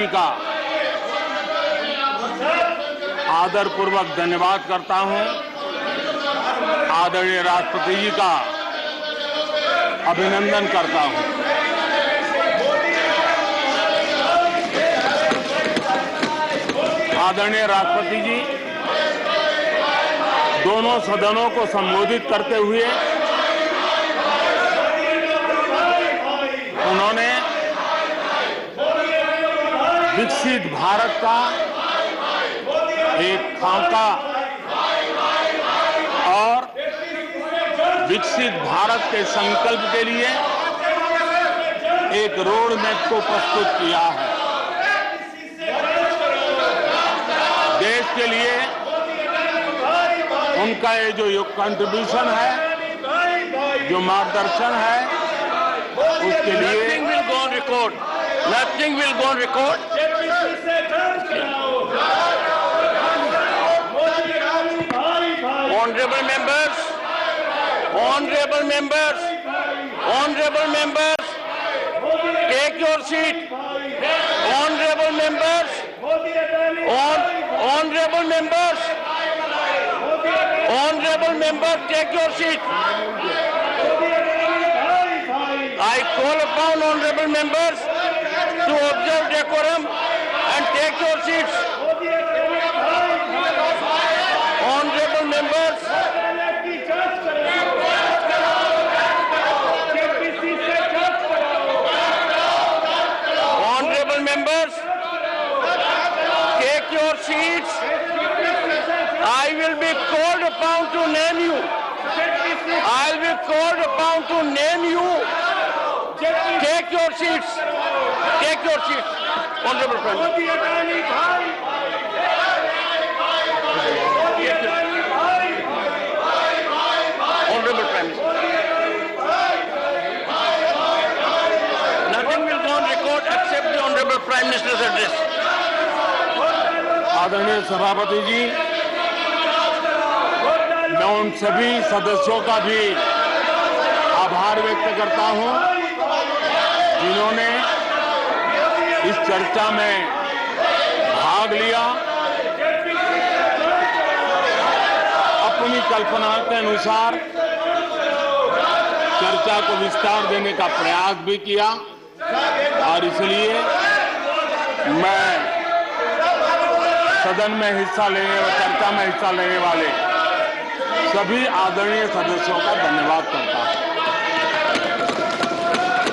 जी का आदरपूर्वक धन्यवाद करता हूं। आदरणीय राष्ट्रपति जी का अभिनंदन करता हूं। आदरणीय राष्ट्रपति जी दोनों सदनों को संबोधित करते हुए उन्होंने विकसित भारत का एक खाका और विकसित भारत के संकल्प के लिए एक रोड मैप को प्रस्तुत किया है। देश के लिए उनका ये जो कंट्रीब्यूशन है, जो मार्गदर्शन है, उसके लिए Nothing will go on record. Nothing will go on record. Honorable members, honorable members, honorable members, take your seat. Honorable members, honorable members, honorable members, take your seat. I call upon honorable members to observe decorum and take your seats. Honorable members, honorable members, take your seats. I will be called upon to name you. I will be called upon to name you. Take your seats. Take your seats. Honorable Prime Minister. Honorable Prime Minister. Nothing will go on record except the Honorable Prime Minister's address. आदरणीय सभापति जी, मैं उन सभी सदस्यों का भी आभार व्यक्त करता हूं जिन्होंने इस चर्चा में भाग लिया, अपनी कल्पना के अनुसार चर्चा को विस्तार देने का प्रयास भी किया और इसलिए मैं सदन में हिस्सा लेने और चर्चा में हिस्सा लेने वाले सभी आदरणीय सदस्यों का धन्यवाद करता हूं।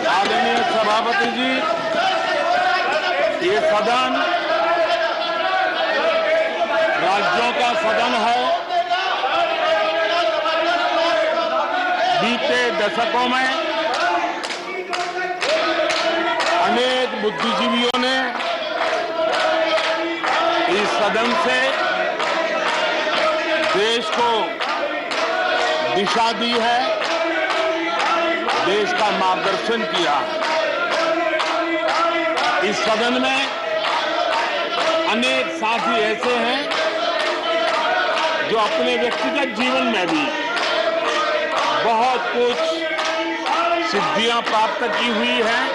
आदरणीय सभापति जी, ये सदन राज्यों का सदन है। बीते दशकों में अनेक बुद्धिजीवियों ने इस सदन से देश को दिशा दी है, देश का मार्गदर्शन किया। इस सदन में अनेक साथी ऐसे हैं जो अपने व्यक्तिगत जीवन में भी बहुत कुछ सिद्धियां प्राप्त की हुई हैं,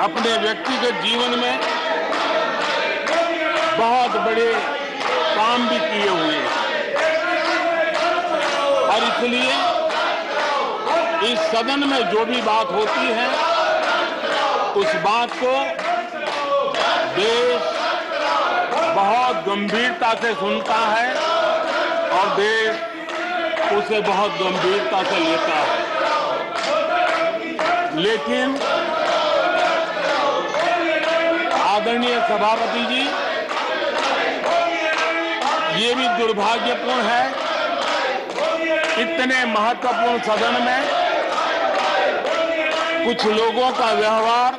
अपने व्यक्तिगत जीवन में बहुत बड़े काम भी किए हुए हैं और इसलिए इस सदन में जो भी बात होती है उस बात को देश बहुत गंभीरता से सुनता है और देश उसे बहुत गंभीरता से लेता है। लेकिन आदरणीय सभापति जी, ये भी दुर्भाग्यपूर्ण है, इतने महत्वपूर्ण सदन में कुछ लोगों का व्यवहार,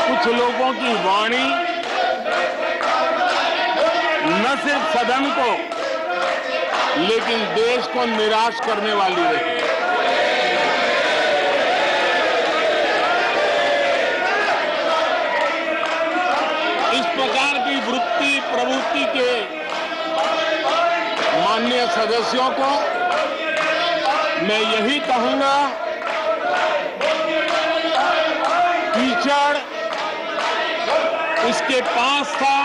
कुछ लोगों की वाणी न सिर्फ सदन को लेकिन देश को निराश करने वाली रही। इस प्रकार की वृत्ति प्रवृत्ति के माननीय सदस्यों को मैं यही कहूंगा, कीचड़ उसके पास था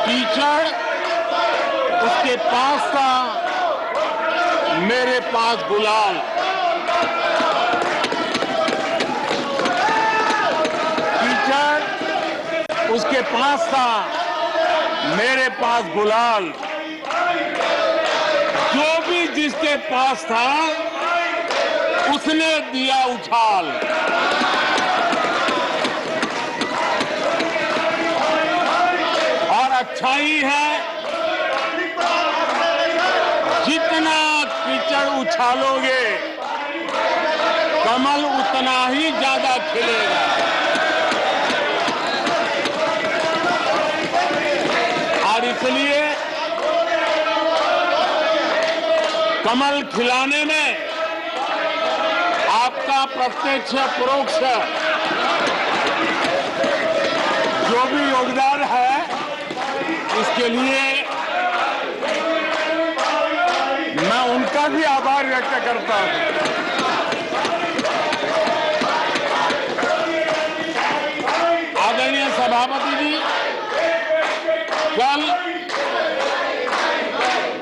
कीचड़, उसके पास था, मेरे पास गुलाल। कीचड़ उसके पास था, मेरे पास गुलाल। जो भी जिसके पास था उसने दिया उछाल। और अच्छाई है, जितना कीचड़ उछालोगे कमल उतना ही ज्यादा खिलेगा। और इसलिए कमल खिलाने में आपका प्रत्यक्ष परोक्ष जो भी योगदान है, इसके लिए मैं उनका भी आभार व्यक्त करता हूं। आदरणीय सभापति जी, कल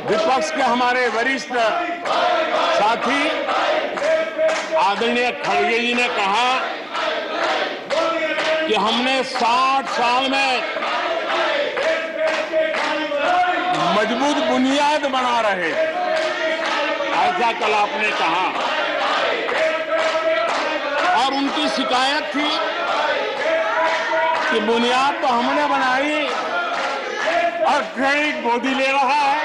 विपक्ष के हमारे वरिष्ठ साथी आदरणीय खड़गे जी ने कहा कि हमने 60 साल में मजबूत बुनियाद बना रहे, ऐसा कल आपने कहा। और उनकी शिकायत थी कि बुनियाद तो हमने बनाई और क्रेडिट मोदी ले रहा है।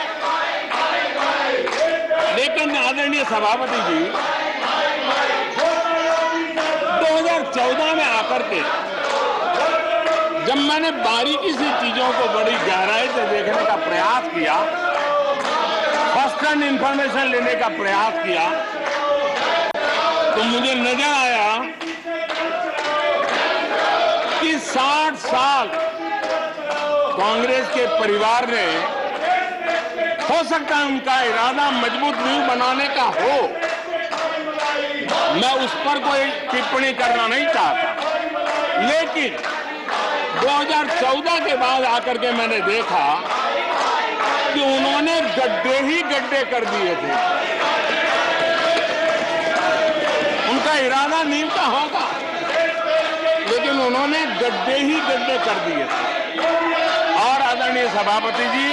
लेकिन आदरणीय सभापति जी, 2014 में आकर के जब मैंने बारीकी से चीजों को बड़ी गहराई से देखने का प्रयास किया, फर्स्ट हैंड इंफॉर्मेशन लेने का प्रयास किया, तो मुझे नजर आया कि 60 साल कांग्रेस के परिवार ने, हो सकता है उनका इरादा मजबूत नींव बनाने का हो, मैं उस पर कोई टिप्पणी करना नहीं चाहता, लेकिन 2014 के बाद आकर के मैंने देखा कि उन्होंने गड्ढे ही गड्ढे कर दिए थे। उनका इरादा नींव का होगा, लेकिन उन्होंने गड्ढे ही गड्ढे कर दिए थे। और आदरणीय सभापति जी,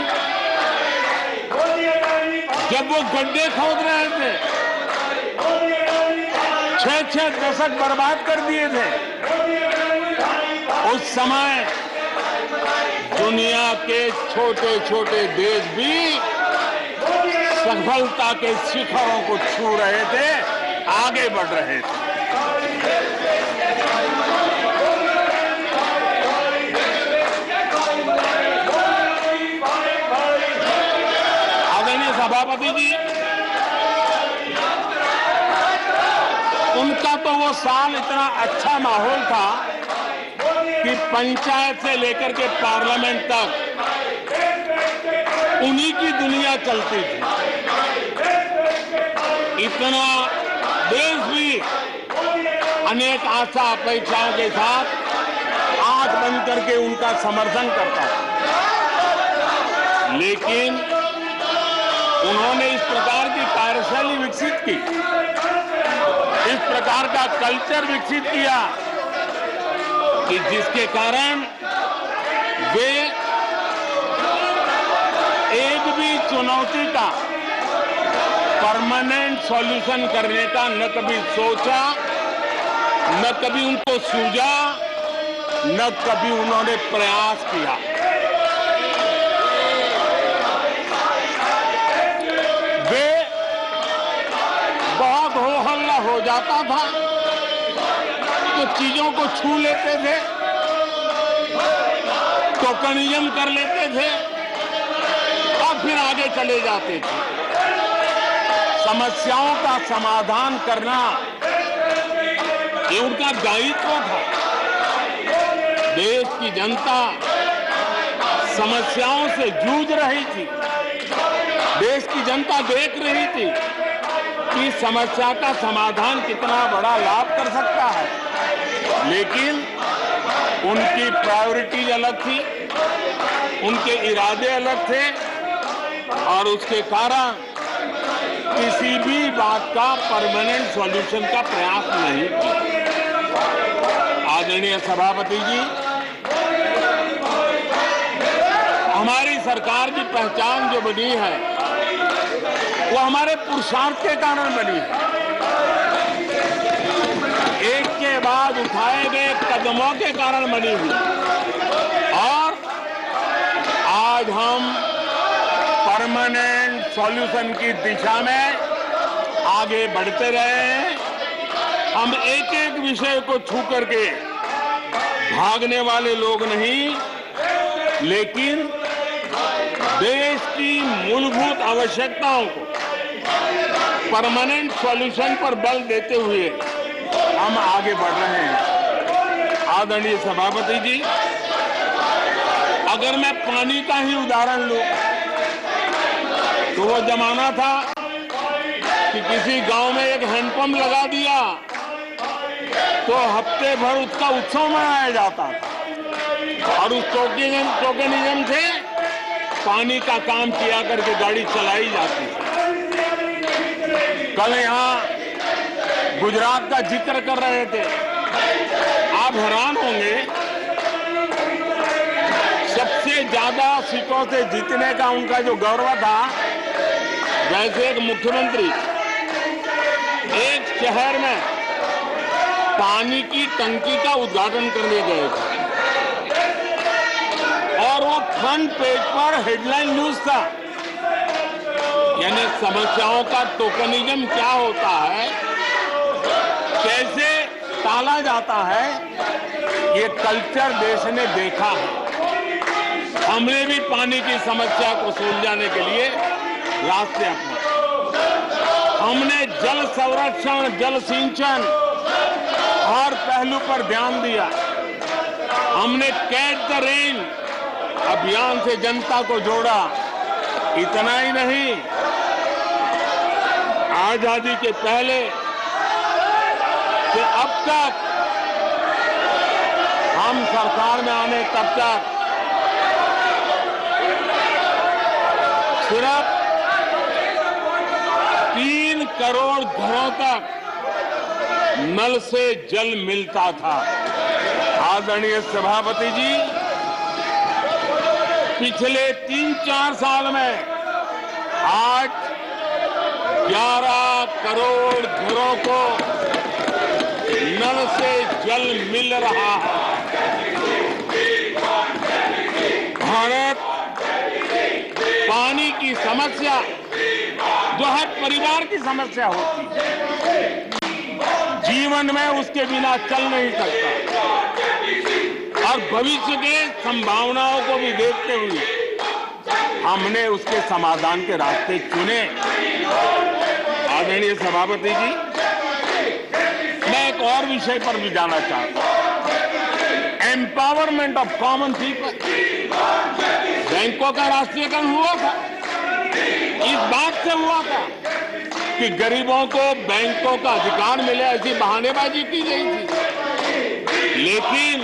जब वो गड्ढे खोद रहे थे, 6-6 दशक बर्बाद कर दिए थे, उस समय दुनिया के छोटे छोटे देश भी सफलता के शिखरों को छू रहे थे, आगे बढ़ रहे थे। आदरणीय सभापति जी, उनका तो वो साल इतना अच्छा माहौल था कि पंचायत से लेकर के पार्लियामेंट तक उन्हीं की दुनिया चलती थी। इतना देश भी अनेक आशा अपेक्षाओं के साथ आंख बंद करके उनका समर्थन करता था। लेकिन उन्होंने इस प्रकार की कार्यशैली विकसित की, इस प्रकार का कल्चर विकसित किया कि जिसके कारण वे एक भी चुनौती का परमानेंट सॉल्यूशन करने का न कभी सोचा, न कभी उनको सूझा, न कभी उन्होंने प्रयास किया। वे बहुत हो हल्ला हो जाता था तो चीजों को छू लेते थे, टोकनिज्म कर लेते थे और फिर आगे चले जाते थे। समस्याओं का समाधान करना ये उनका दायित्व था। देश की जनता समस्याओं से जूझ रही थी, देश की जनता देख रही थी कि समस्या का समाधान कितना बड़ा लाभ कर सकता है, लेकिन उनकी प्रायोरिटीज अलग थी, उनके इरादे अलग थे और उसके कारण किसी भी बात का परमानेंट सॉल्यूशन का प्रयास नहीं किया। आदरणीय सभापति जी, हमारी सरकार की पहचान जो बनी है वो हमारे पुरुषार्थ के कारण बनी है। एक के बाद उठाए गए कदमों के कारण बनी हुई और आज हम परमानेंट सॉल्यूशन की दिशा में आगे बढ़ते रहे हैं। हम एक एक विषय को छू करके भागने वाले लोग नहीं, लेकिन देश की मूलभूत आवश्यकताओं को परमानेंट सॉल्यूशन पर बल देते हुए हम आगे बढ़ रहे हैं। आदरणीय सभापति जी, अगर मैं पानी का ही उदाहरण लूं तो वो जमाना था कि किसी गांव में एक हैंडपंप लगा दिया तो हफ्ते भर उसका उत्सव मनाया जाता था और उस टोकनिज्म से पानी का काम किया करके गाड़ी चलाई जाती थी। कल यहाँ गुजरात का जिक्र कर रहे थे, आप हैरान होंगे, सबसे ज्यादा सीटों से जीतने का उनका जो गौरव था, वैसे एक मुख्यमंत्री एक शहर में पानी की टंकी का उद्घाटन करने गए थे और वो फ्रंट पेज पर हेडलाइन न्यूज था। यानी समस्याओं का टोकनिज्म क्या होता है, कैसे टाला जाता है, ये कल्चर देश ने देखा है। हमने भी पानी की समस्या को सुलझाने के लिए रास्ते अपनाए। हमने जल संरक्षण, जल सिंचन हर पहलू पर ध्यान दिया। हमने कैच द रेन अभियान से जनता को जोड़ा। इतना ही नहीं, आजादी के पहले से अब तक हम सरकार में आने तब तक सिर्फ 3 करोड़ घरों तक नल से जल मिलता था। आदरणीय सभापति जी, पिछले 3-4 साल में आज 11 करोड़ घरों को नल से जल मिल रहा है। भारत पानी की समस्या जो हर परिवार की समस्या होती है, जीवन में उसके बिना चल नहीं सकता और भविष्य के संभावनाओं को भी देखते हुए हमने उसके समाधान के रास्ते चुने। आदरणीय सभापति जी, मैं एक और विषय पर भी जाना चाहता हूं। Empowerment of common people. बैंकों का राष्ट्रीयकरण हुआ था, इस बात से हुआ था कि गरीबों को बैंकों का अधिकार मिले, ऐसी बहानेबाजी की गई थी। लेकिन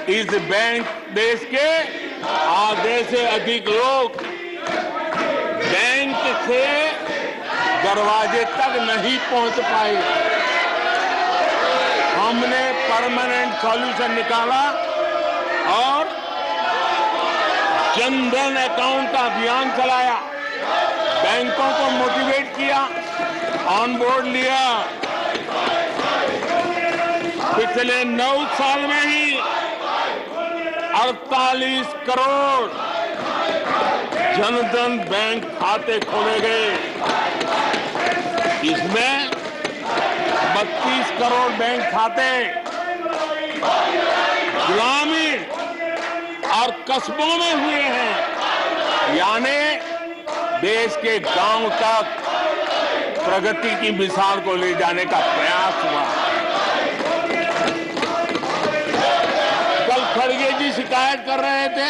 इस बैंक देश के आधे से अधिक लोग बैंक से दरवाजे तक नहीं पहुंच पाए। हमने परमानेंट सॉल्यूशन निकाला और जनधन अकाउंट का अभियान चलाया, बैंकों को मोटिवेट किया, ऑन बोर्ड लिया। पिछले 9 साल में ही 48 करोड़ जनधन बैंक खाते खोले गए। इसमें 32 करोड़ बैंक खाते ग्रामीण और कस्बों में हुए हैं। यानी देश के गांव तक प्रगति की मिसाल को ले जाने का प्रयास हुआ। कल खड़गे जी शिकायत कर रहे थे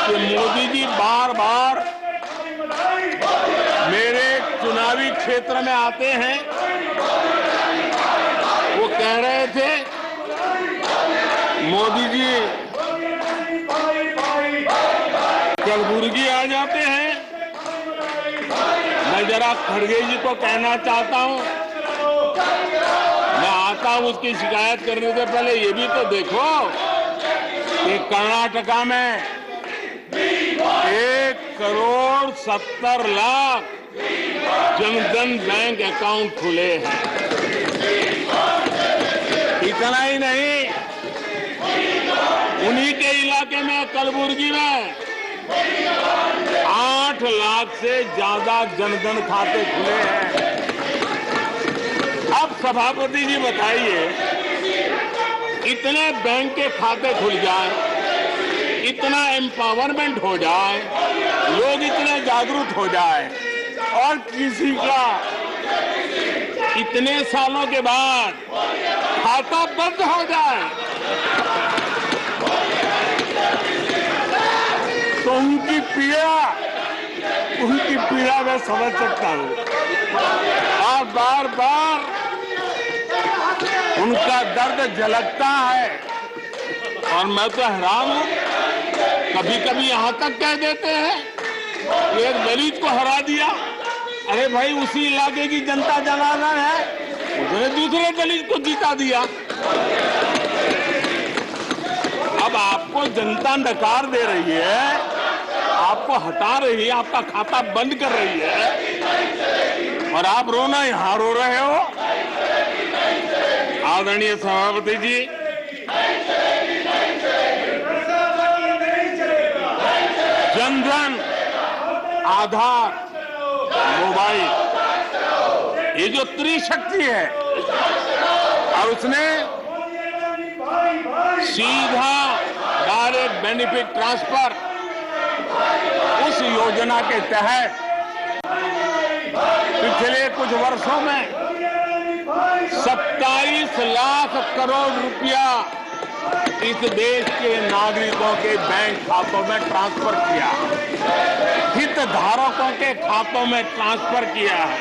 कि मोदी जी बार बार मेरे चुनावी क्षेत्र में आते हैं। वो कह रहे थे मोदी जी कलबुर्गी आ जाते हैं। मैं जरा खड़गे जी को कहना चाहता हूं, मैं आता हूं उसकी शिकायत करने से पहले ये भी तो देखो कि कर्नाटका में 1,70,00,000 जनधन बैंक अकाउंट खुले हैं। इतना ही नहीं, उन्हीं के इलाके में कलबुर्गी में 8 लाख से ज्यादा जनधन खाते खुले हैं। अब सभापति जी बताइए, इतने बैंक के खाते खुल जाए, इतना एम्पावरमेंट हो जाए, लोग इतने जागरूक हो जाए और किसी का इतने सालों के बाद खाता बंद हो जाए तो उनकी पीड़ा मैं समझ सकता हूं। और बार बार उनका दर्द झलकता है और मैं तो हैरान हूं। कभी कभी यहां तक कह देते हैं कि एक दलित को हरा दिया। अरे भाई, उसी इलाके की जनता जनार्दन है, उसने दूसरे दलित को जीता दिया। अब आपको जनता नकार दे रही है, आपको हटा रही है, आपका खाता बंद कर रही है और आप रोना यहां रो रहे हो। आदरणीय सभापति जी, जनधन, आधार, मोबाइल, ये जो त्रिशक्ति है, और उसने सीधा डायरेक्ट बेनिफिट ट्रांसफर, उस योजना के तहत पिछले कुछ वर्षों में 27 लाख करोड़ रुपया इस देश के नागरिकों के बैंक खातों में ट्रांसफर किया, हितधारकों के खातों में ट्रांसफर किया है।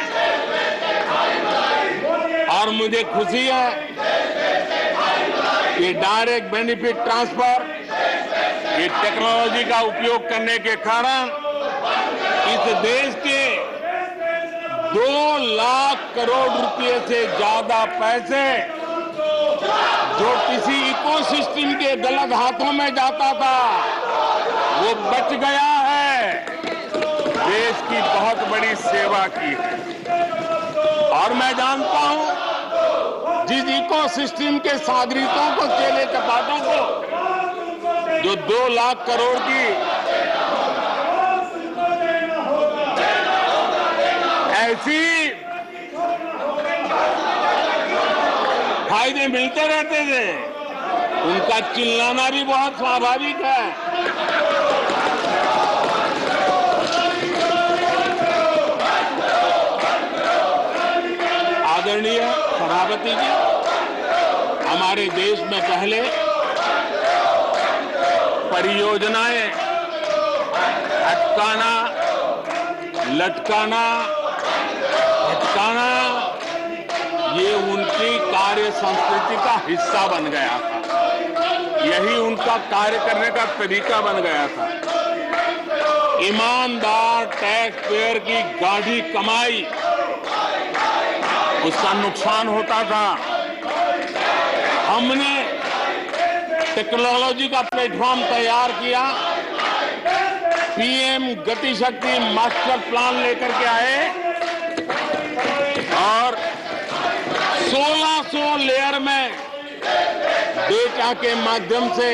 और मुझे खुशी है कि डायरेक्ट बेनिफिट ट्रांसफर, ये टेक्नोलॉजी का उपयोग करने के कारण इस देश के 2 लाख करोड़ रुपए से ज्यादा पैसे जो किसी इकोसिस्टम के गलत हाथों में जाता था, वो बच गया है। देश की बहुत बड़ी सेवा की है। और मैं जानता हूं, जिस इकोसिस्टम के नागरिकों को, चेले चपाटों को जो 2 लाख करोड़ की ऐसी फायदे मिलते रहते थे, उनका चिल्लाना भी बहुत स्वाभाविक है। आदरणीय सभापति जी, हमारे देश में पहले परियोजनाएं अटकाना, लटकाना, भटकाना, ये उनकी कार्य संस्कृति का हिस्सा बन गया था। यही उनका कार्य करने का तरीका बन गया था। ईमानदार टैक्स पेयर की गाढ़ी कमाई, उसका नुकसान होता था। हमने टेक्नोलॉजी का प्लेटफॉर्म तैयार किया, पीएम गति शक्ति मास्टर प्लान लेकर के आए और 1600 लेयर में डेटा के माध्यम से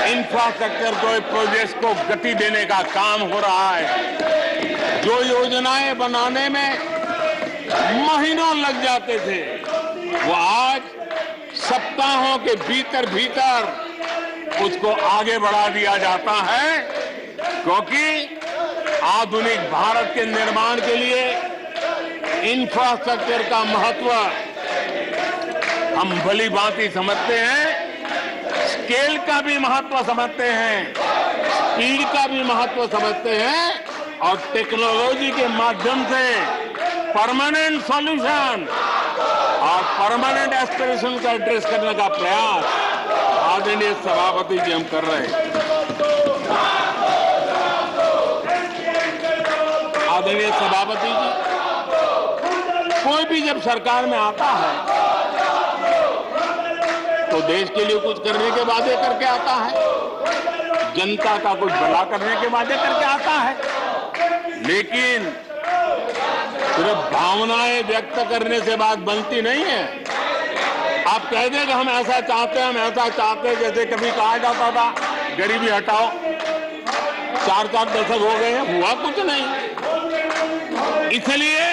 इंफ्रास्ट्रक्चर को, प्रोजेक्ट्स को गति देने का काम हो रहा है। जो योजनाएं बनाने में महीनों लग जाते थे, वो आज सप्ताहों के भीतर भीतर उसको आगे बढ़ा दिया जाता है, क्योंकि आधुनिक भारत के निर्माण के लिए इंफ्रास्ट्रक्चर का महत्व हम भली भांति समझते हैं, स्केल का भी महत्व समझते हैं, स्पीड का भी महत्व समझते हैं और टेक्नोलॉजी के माध्यम से परमानेंट सॉल्यूशन और परमानेंट एस्पिरेशन का एड्रेस करने का प्रयास आदरणीय सभापति जी हम कर रहे हैं। आदरणीय सभापति जी, कोई भी जब सरकार में आता है तो देश के लिए कुछ करने के वादे करके आता है, जनता का कुछ भला करने के वादे करके आता है, लेकिन सिर्फ भावनाएं व्यक्त करने से बात बनती नहीं है। आप कह दें कि हम ऐसा चाहते हैं, हम ऐसा चाहते हैं, जैसे कभी कहा जाता था गरीबी हटाओ, 4-4 दशक हो गए हैं, हुआ कुछ नहीं। इसलिए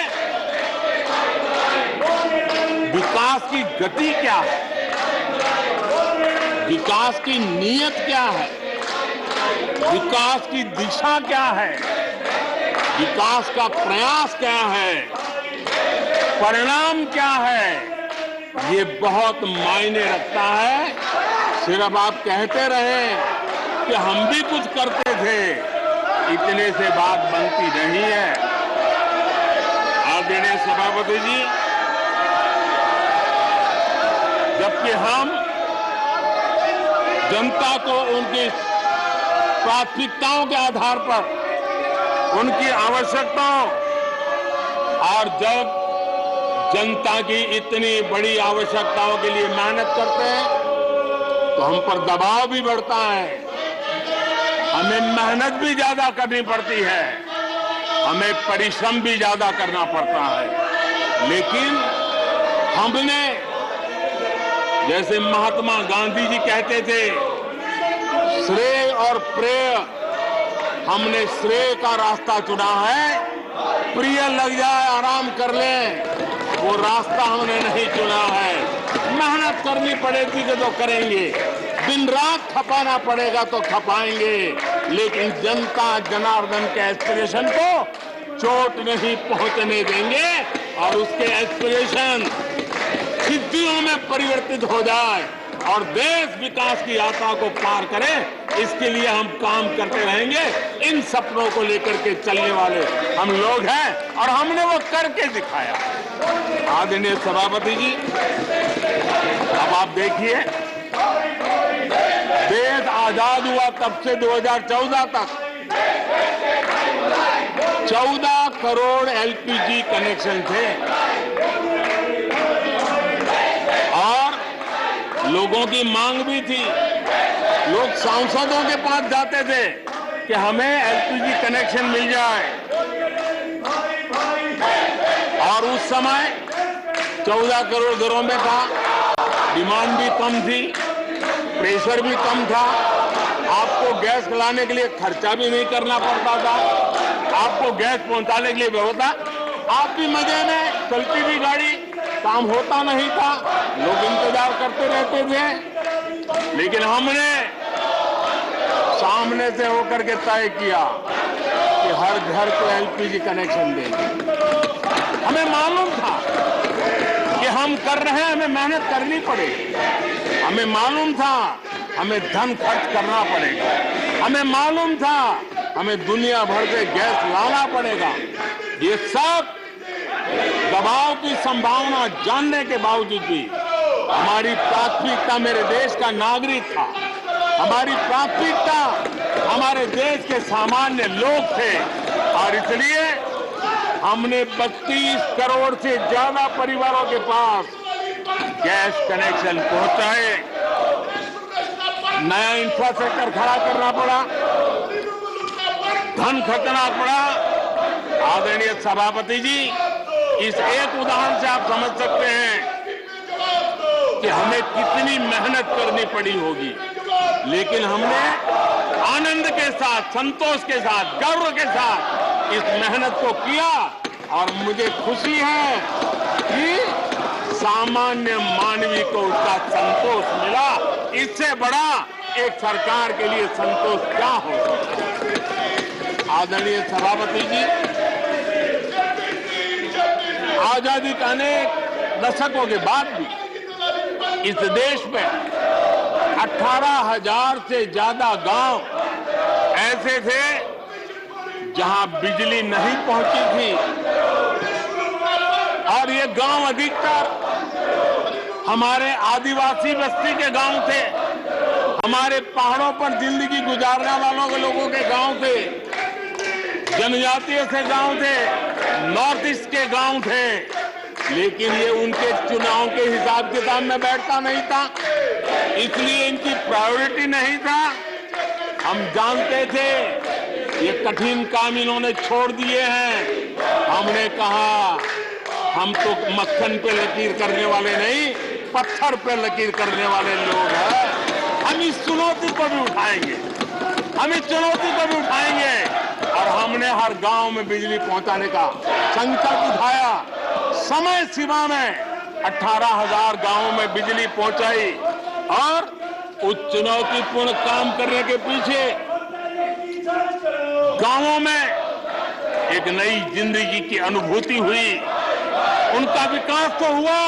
विकास की गति क्या है, विकास की नीयत क्या है, विकास की दिशा क्या है, विकास का प्रयास क्या है, परिणाम क्या है, ये बहुत मायने रखता है। सिर्फ आप कहते रहे कि हम भी कुछ करते थे, इतने से बात बनती नहीं है। आदरणीय सभापति जी, जबकि हम जनता को उनकी प्राथमिकताओं के आधार पर, उनकी आवश्यकताओं, और जब जनता की इतनी बड़ी आवश्यकताओं के लिए मेहनत करते हैं तो हम पर दबाव भी बढ़ता है, हमें मेहनत भी ज्यादा करनी पड़ती है, हमें परिश्रम भी ज्यादा करना पड़ता है। लेकिन हमने, जैसे महात्मा गांधी जी कहते थे, श्रेय और प्रेय, हमने श्रेय का रास्ता चुना है, प्रिय लग जाए आराम कर ले, वो रास्ता हमने नहीं चुना है। मेहनत करनी पड़ेगी तो करेंगे, दिन रात खपाना पड़ेगा तो खपाएंगे, लेकिन जनता जनार्दन के एस्पिरेशन को चोट नहीं पहुंचने देंगे और उसके एस्पिरेशन सिद्धियों में परिवर्तित हो जाए और देश विकास की यात्रा को पार करे, इसके लिए हम काम करते रहेंगे। इन सपनों को लेकर के चलने वाले हम लोग हैं और हमने वो करके दिखाया। आदरणीय सभापति जी, अब आप देखिए, देश आजाद हुआ तब से 2014 तक 14 करोड़ एलपीजी कनेक्शन थे और लोगों की मांग भी थी। लोग सांसदों के पास जाते थे कि हमें एलपीजी कनेक्शन मिल जाए, और उस समय 14 करोड़ घरों में था, डिमांड भी कम थी, प्रेशर भी कम था, आपको गैस लाने के लिए खर्चा भी नहीं करना पड़ता था, आपको गैस पहुंचाने के लिए व्यवस्था, आप भी मजे में, चलती भी गाड़ी, काम होता नहीं था, लोग इंतजार करते रहते थे। लेकिन हमने सामने से होकर के तय किया कि हर घर को एलपीजी कनेक्शन देंगे। हमें मालूम था कि हम कर रहे हैं, हमें मेहनत करनी पड़ेगी, हमें मालूम था हमें धन खर्च करना पड़ेगा, हमें मालूम था हमें दुनिया भर से गैस लाना पड़ेगा। ये सब दबाव की संभावना जानने के बावजूद भी हमारी प्राथमिकता मेरे देश का नागरिक था, हमारी प्राथमिकता हमारे देश के सामान्य लोग थे, और इसलिए हमने 32 करोड़ से ज्यादा परिवारों के पास गैस कनेक्शन पहुंचाए। नया इंफ्रास्ट्रक्चर खड़ा करना पड़ा, धन खर्चना पड़ा। आदरणीय सभापति जी, इस एक उदाहरण से आप समझ सकते हैं कि हमें कितनी मेहनत करनी पड़ी होगी, लेकिन हमने आनंद के साथ, संतोष के साथ, गर्व के साथ इस मेहनत को किया, और मुझे खुशी है कि सामान्य मानवी को उसका संतोष मिला। इससे बड़ा एक सरकार के लिए संतोष क्या हो सकता है। आदरणीय सभापति जी, आजादी के अनेक दशकों के बाद भी इस देश में 18,000 से ज्यादा गांव ऐसे थे जहां बिजली नहीं पहुंची थी, और ये गांव अधिकतर हमारे आदिवासी बस्ती के गांव थे। हमारे पहाड़ों पर जिंदगी गुजारने वालों के लोगों के गांव थे, जनजातीय से गांव थे, नॉर्थ ईस्ट के गांव थे, लेकिन ये उनके चुनाव के हिसाब किताब में बैठता नहीं था, इसलिए इनकी प्रायोरिटी नहीं था। हम जानते थे ये कठिन काम इन्होंने छोड़ दिए हैं। हमने कहा हम तो मक्खन पे लकीर करने वाले नहीं, पत्थर पे लकीर करने वाले लोग हैं। हम इस चुनौती को भी उठाएंगे, हम इस चुनौती को भी उठाएंगे और हमने हर गांव में बिजली पहुंचाने का संकल्प उठाया। समय सीमा में 18,000 गांवों में बिजली पहुंचाई और उस चुनौतीपूर्ण काम करने के पीछे गांवों में एक नई जिंदगी की अनुभूति हुई। उनका विकास तो हुआ,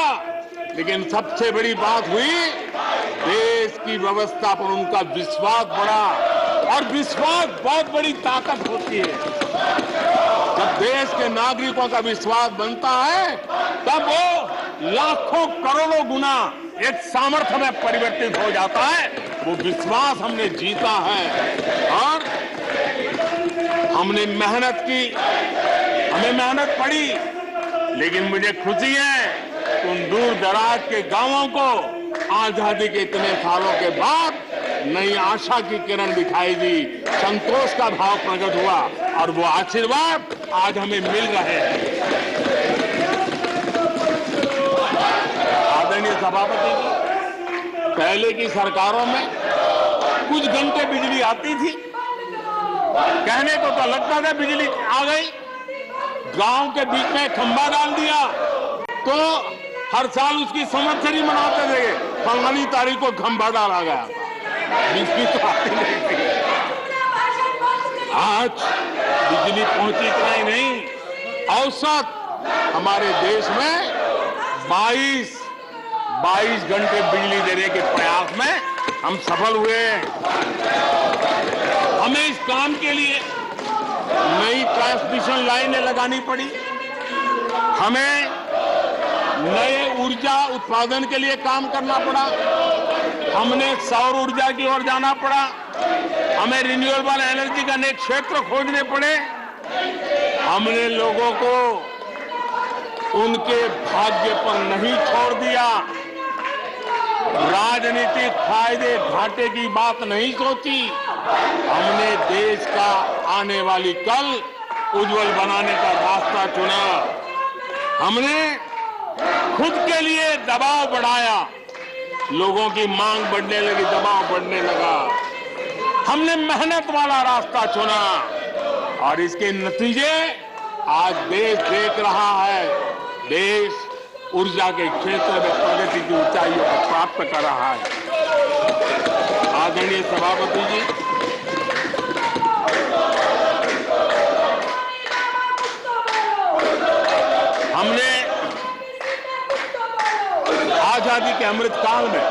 लेकिन सबसे बड़ी बात हुई देश की व्यवस्था पर उनका विश्वास बढ़ा। और विश्वास बहुत बड़ी ताकत होती है। जब देश के नागरिकों का विश्वास बनता है तब वो लाखों करोड़ों गुना एक सामर्थ्य में परिवर्तित हो जाता है। वो विश्वास हमने जीता है और हमने मेहनत की, हमें मेहनत पड़ी, लेकिन मुझे खुशी है उन दूर दराज के गांवों को आजादी के इतने सालों के बाद नई आशा की किरण दिखाई दी, संतोष का भाव प्रकट हुआ और वो आशीर्वाद आज हमें मिल रहे हैं। आदरणीय सभापति जी, पहले की सरकारों में कुछ घंटे बिजली आती थी, कहने को तो लगता था बिजली आ गई, गांव के बीच में खंभा डाल दिया तो हर साल उसकी संवत्सरी मनाते थे, फलानी तारीख को खंभा डाला गया था, बिजली तो आती नहीं थी। आज बिजली पहुंची इतना ही नहीं, औसत हमारे देश में 22 घंटे बिजली देने के प्रयास में हम सफल हुए। हमें इस काम के लिए नई ट्रांसमिशन लाइनें लगानी पड़ी, हमें नए ऊर्जा उत्पादन के लिए काम करना पड़ा, हमने सौर ऊर्जा की ओर जाना पड़ा, हमें रिन्यूएबल एनर्जी का नए क्षेत्र खोजने पड़े। हमने लोगों को उनके भाग्य पर नहीं छोड़ दिया, राजनीतिक फायदे घाटे की बात नहीं सोची। हमने देश का आने वाली कल उज्जवल बनाने का रास्ता चुना। हमने खुद के लिए दबाव बढ़ाया, लोगों की मांग बढ़ने लगी, दबाव बढ़ने लगा। हमने मेहनत वाला रास्ता चुना और इसके नतीजे आज देश देख रहा है। देश ऊर्जा के क्षेत्र में प्रगति की ऊंचाइयों को प्राप्त कर रहा है। आदरणीय सभापति जी, हमने आजादी के अमृत काल में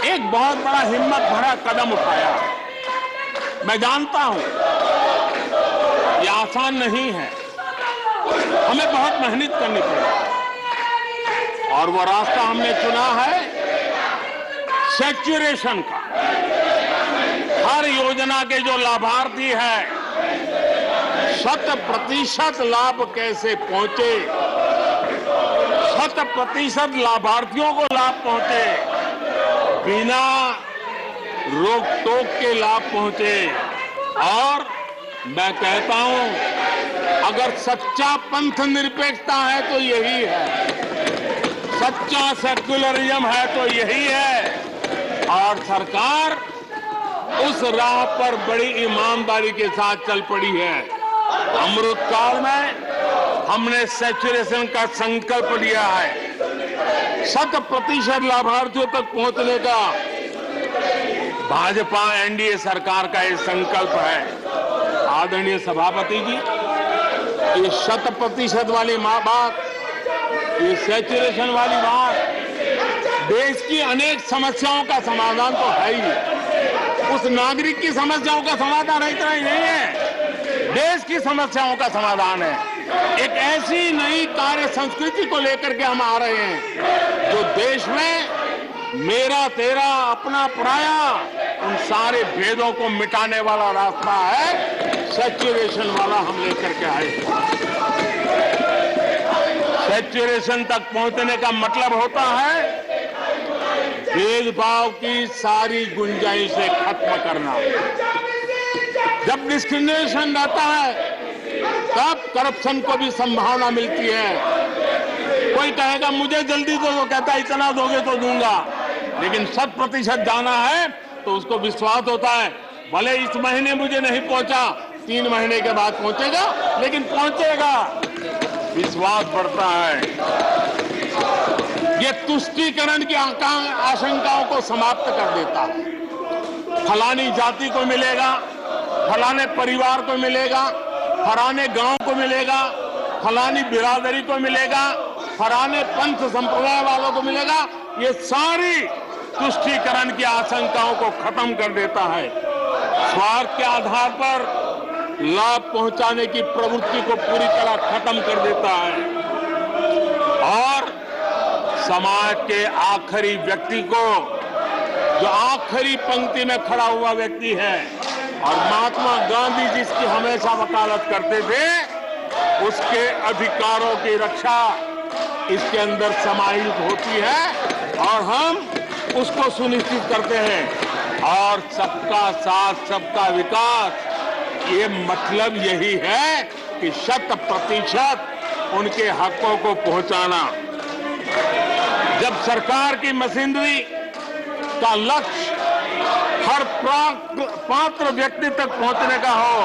एक बहुत बड़ा हिम्मत भरा कदम उठाया। मैं जानता हूं ये आसान नहीं है, हमें बहुत मेहनत करनी पड़ेगी और वो रास्ता हमने चुना है सैचुरेशन का। हर योजना के जो लाभार्थी हैं 100% लाभ कैसे पहुंचे, 100% लाभार्थियों को लाभ पहुंचे, बिना रोक टोक के लाभ पहुंचे। और मैं कहता हूं अगर सच्चा पंथ निरपेक्षता है तो यही है, सच्चा सेक्युलरिज्म है तो यही है। और सरकार उस राह पर बड़ी ईमानदारी के साथ चल पड़ी है। अमृत काल में हमने सैचुरेशन का संकल्प लिया है। 100% लाभार्थियों तक पहुंचने का भाजपा एनडीए सरकार का ये संकल्प है। आदरणीय सभापति जी, ये 100% वाली बात, ये सैचुरेशन वाली बात देश की अनेक समस्याओं का समाधान तो है ही। उस नागरिक की समस्याओं का समाधान इतना ही नहीं है, देश की समस्याओं का समाधान है। एक ऐसी नई कार्य संस्कृति को लेकर के हम आ रहे हैं जो देश में मेरा तेरा अपना पराया, उन सारे भेदों को मिटाने वाला रास्ता है सैचुरेशन वाला हम लेकर के आए। सैचुरेशन तक पहुंचने का मतलब होता है भेदभाव की सारी गुंजाइशें खत्म करना। जब डिस्क्रिमिनेशन रहता है तब करप्शन को भी संभावना मिलती है। कोई कहेगा मुझे जल्दी दो, तो कहता है इतना दोगे तो दूंगा, लेकिन 100% जाना है तो उसको विश्वास होता है भले इस महीने मुझे नहीं पहुंचा, 3 महीने के बाद पहुंचेगा, लेकिन पहुंचेगा, विश्वास बढ़ता है। ये तुष्टीकरण की आशंकाओं को समाप्त कर देता है। फलानी जाति को मिलेगा, फलाने परिवार को मिलेगा, फलाने गांव को मिलेगा, फलानी बिरादरी को मिलेगा, फलाने पंथ संप्रदाय वालों को मिलेगा, ये सारी तुष्टीकरण की आशंकाओं को खत्म कर देता है। स्वार्थ के आधार पर लाभ पहुंचाने की प्रवृत्ति को पूरी तरह खत्म कर देता है और समाज के आखिरी व्यक्ति को, जो आखिरी पंक्ति में खड़ा हुआ व्यक्ति है, और महात्मा गांधी जिसकी हमेशा वकालत करते थे, उसके अधिकारों की रक्षा इसके अंदर समाहित होती है और हम उसको सुनिश्चित करते हैं। और सबका साथ सबका विकास, ये मतलब यही है कि 100% उनके हकों को पहुंचाना। जब सरकार की मशीनरी का लक्ष्य हर पात्र व्यक्ति तक पहुंचने का हो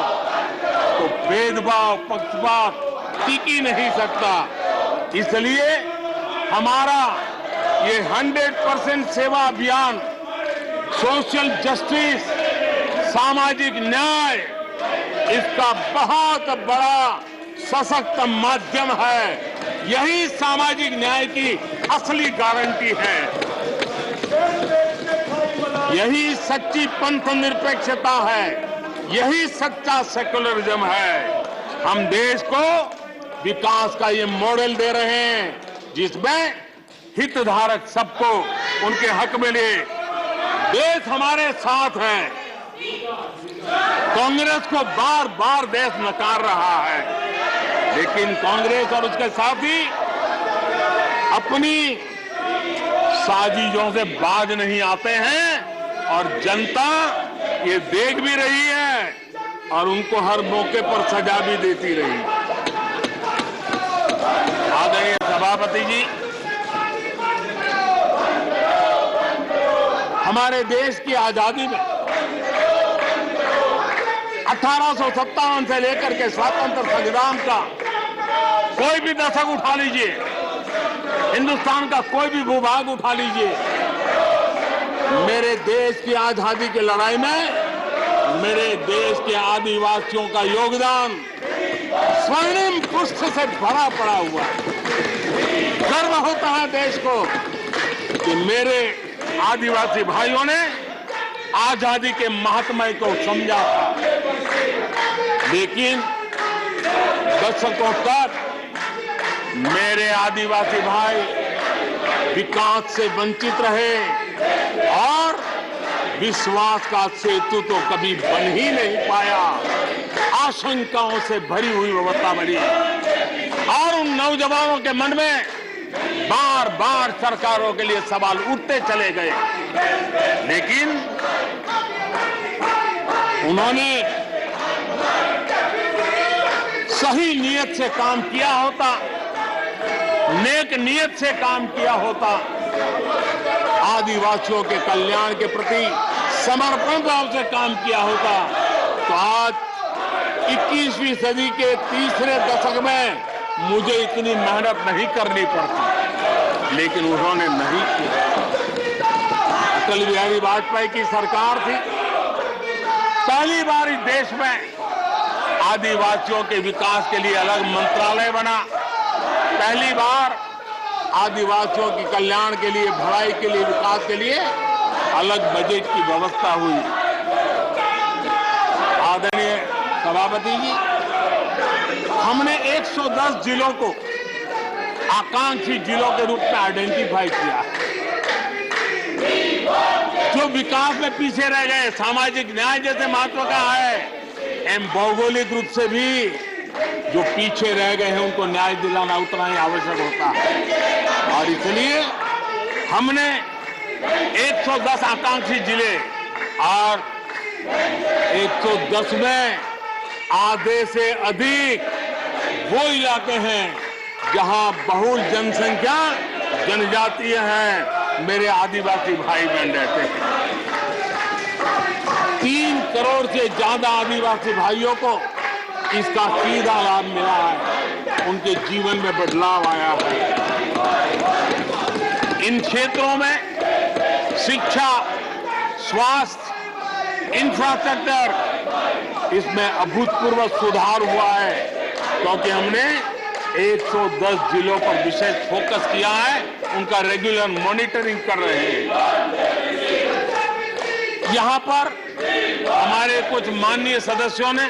तो भेदभाव पक्षपात टिक ही नहीं सकता। इसलिए हमारा ये 100% सेवा अभियान सोशल जस्टिस, सामाजिक न्याय, इसका बहुत बड़ा सशक्त माध्यम है। यही सामाजिक न्याय की असली गारंटी है। यही सच्ची पंथ निरपेक्षता है, यही सच्चा सेकुलरिज्म है। हम देश को विकास का ये मॉडल दे रहे हैं जिसमें हितधारक सबको उनके हक मिले। देश हमारे साथ है। कांग्रेस को बार बार देश नकार रहा है, लेकिन कांग्रेस और उसके साथी अपनी साजिशों से बाज नहीं आते हैं और जनता ये देख भी रही है और उनको हर मौके पर सजा भी देती रही। आदरणीय सभापति जी, हमारे देश की आजादी में 1857 से लेकर के स्वतंत्र संग्राम का कोई भी दशक उठा लीजिए, हिंदुस्तान का कोई भी भूभाग उठा लीजिए, मेरे देश की आजादी की लड़ाई में मेरे देश के आदिवासियों का योगदान स्वर्णिम पृष्ठ से भरा पड़ा हुआ है। गर्व होता है देश को कि मेरे आदिवासी भाइयों ने आजादी के महात्म्य को समझा था, लेकिन दशकों तक मेरे आदिवासी भाई विकास से वंचित रहे और विश्वास का सेतु तो कभी बन ही नहीं पाया। आशंकाओं से भरी हुई व्यवस्था बनी और उन नौजवानों के मन में बार बार सरकारों के लिए सवाल उठते चले गए, लेकिन उन्होंने सही नियत से काम किया होता, नेक नियत से काम किया होता, आदिवासियों के कल्याण के प्रति समर्पण भाव से काम किया होता, तो आज 21वीं सदी के तीसरे दशक में मुझे इतनी मेहनत नहीं करनी पड़ती, लेकिन उन्होंने नहीं किया। अटल बिहारी वाजपेयी की सरकार थी, पहली बार इस देश में आदिवासियों के विकास के लिए अलग मंत्रालय बना, पहली बार आदिवासियों के कल्याण के लिए, भलाई के लिए, विकास के लिए अलग बजट की व्यवस्था हुई। आदरणीय सभापति जी, हमने 110 जिलों को आकांक्षी जिलों के रूप में आइडेंटिफाई किया। जो विकास में पीछे रह गए, सामाजिक न्याय जैसे महत्व का है, एवं भौगोलिक रूप से भी जो पीछे रह गए हैं उनको न्याय दिलाना उतना ही आवश्यक होता है। और इसलिए हमने 110 आकांक्षी जिले और 110 में आधे से अधिक वो इलाके हैं जहां बहुल जनसंख्या जनजातीय है, मेरे आदिवासी भाई बहन रहते हैं। 3 करोड़ से ज्यादा आदिवासी भाइयों को इसका सीधा लाभ मिला है, उनके जीवन में बदलाव आया है। इन क्षेत्रों में शिक्षा, स्वास्थ्य, इंफ्रास्ट्रक्चर, इसमें अभूतपूर्व सुधार हुआ है, क्योंकि हमने 110 जिलों पर विशेष फोकस किया है, उनका रेगुलर मॉनिटरिंग कर रहे हैं। यहां पर हमारे कुछ माननीय सदस्यों ने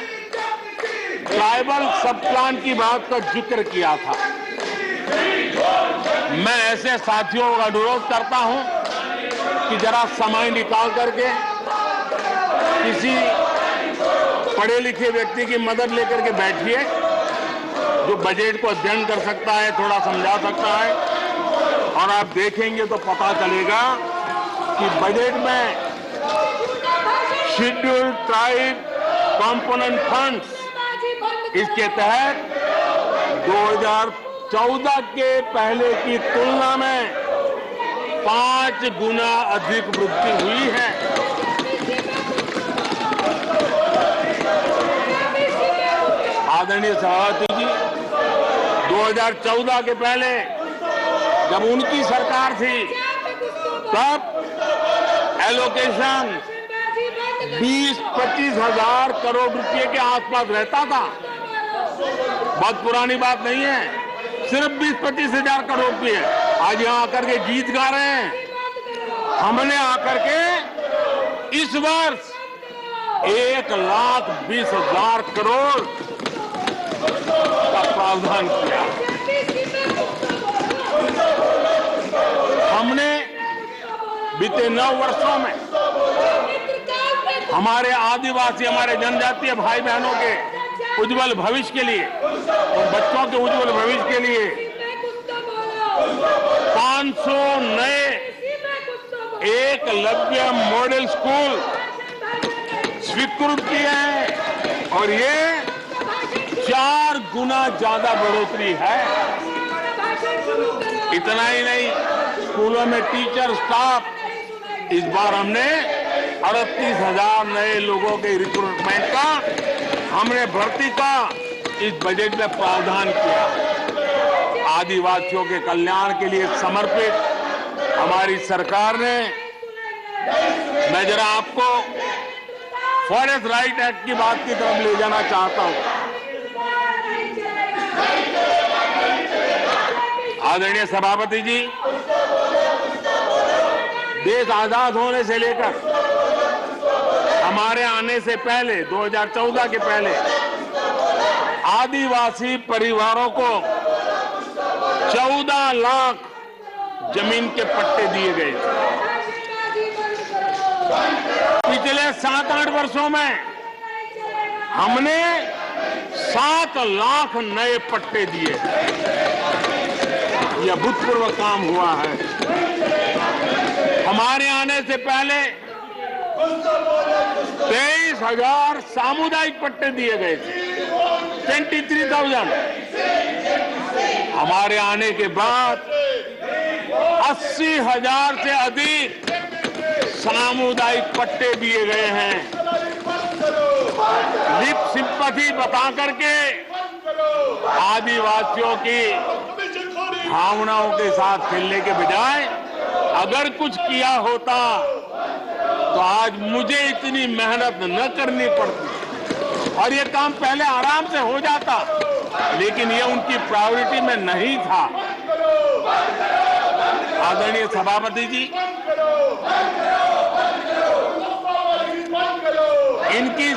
ट्राइबल सब प्लान की बात का जिक्र किया था। मैं ऐसे साथियों का अनुरोध करता हूं कि जरा समय निकाल करके किसी पढ़े लिखे व्यक्ति की मदद लेकर के बैठिए, जो बजट को अध्ययन कर सकता है, थोड़ा समझा सकता है, और आप देखेंगे तो पता चलेगा कि बजट में शेड्यूल्ड ट्राइब कंपोनेंट फंड्स, इसके तहत 2014 के पहले की तुलना में 5 गुना अधिक वृद्धि हुई है। आदरणीय सभापति जी, 2014 के पहले जब उनकी सरकार थी, तब एलोकेशन 20-25 हजार करोड़ रुपए के आसपास रहता था। बहुत पुरानी बात नहीं है, सिर्फ 20-25 हजार करोड़ रुपए। आज यहां आकर के गीत गा रहे हैं। हमने आकर के इस वर्ष 1,20,000 करोड़ का प्रावधान किया। हमने बीते 9 वर्षों में हमारे आदिवासी, हमारे जनजातीय भाई बहनों के उज्जवल भविष्य के लिए और बच्चों के उज्जवल भविष्य के लिए 500 नए एकलव्य मॉडल स्कूल स्वीकृत किए हैं, और ये 4 गुना ज्यादा बढ़ोतरी है। इतना ही नहीं, स्कूलों में टीचर, स्टाफ, इस बार हमने 38,000 नए लोगों के रिक्रूटमेंट का, हमने भर्ती का इस बजट में प्रावधान किया। आदिवासियों के कल्याण के लिए समर्पित हमारी सरकार ने, मैं जरा आपको फॉरेस्ट राइट एक्ट की बात की तरफ ले जाना चाहता हूं। आदरणीय सभापति जी, देश आजाद होने से लेकर हमारे आने से पहले, 2014 के पहले, आदिवासी परिवारों को 14 लाख जमीन के पट्टे दिए गए। पिछले 7-8 वर्षों में हमने 7 लाख नए पट्टे दिए। यह अभूतपूर्व काम हुआ है। हमारे आने से पहले 23,000 सामुदायिक पट्टे दिए गए थे, 23,000। हमारे आने के बाद 80,000 से अधिक सामुदायिक पट्टे दिए गए हैं। लिप सिंपैथी बता करके आदिवासियों की भावनाओं के साथ खेलने के बजाय अगर कुछ किया होता तो आज मुझे इतनी मेहनत न करनी पड़ती और ये काम पहले आराम से हो जाता, लेकिन ये उनकी प्रायोरिटी में नहीं था। आदरणीय सभापति जी, इनकी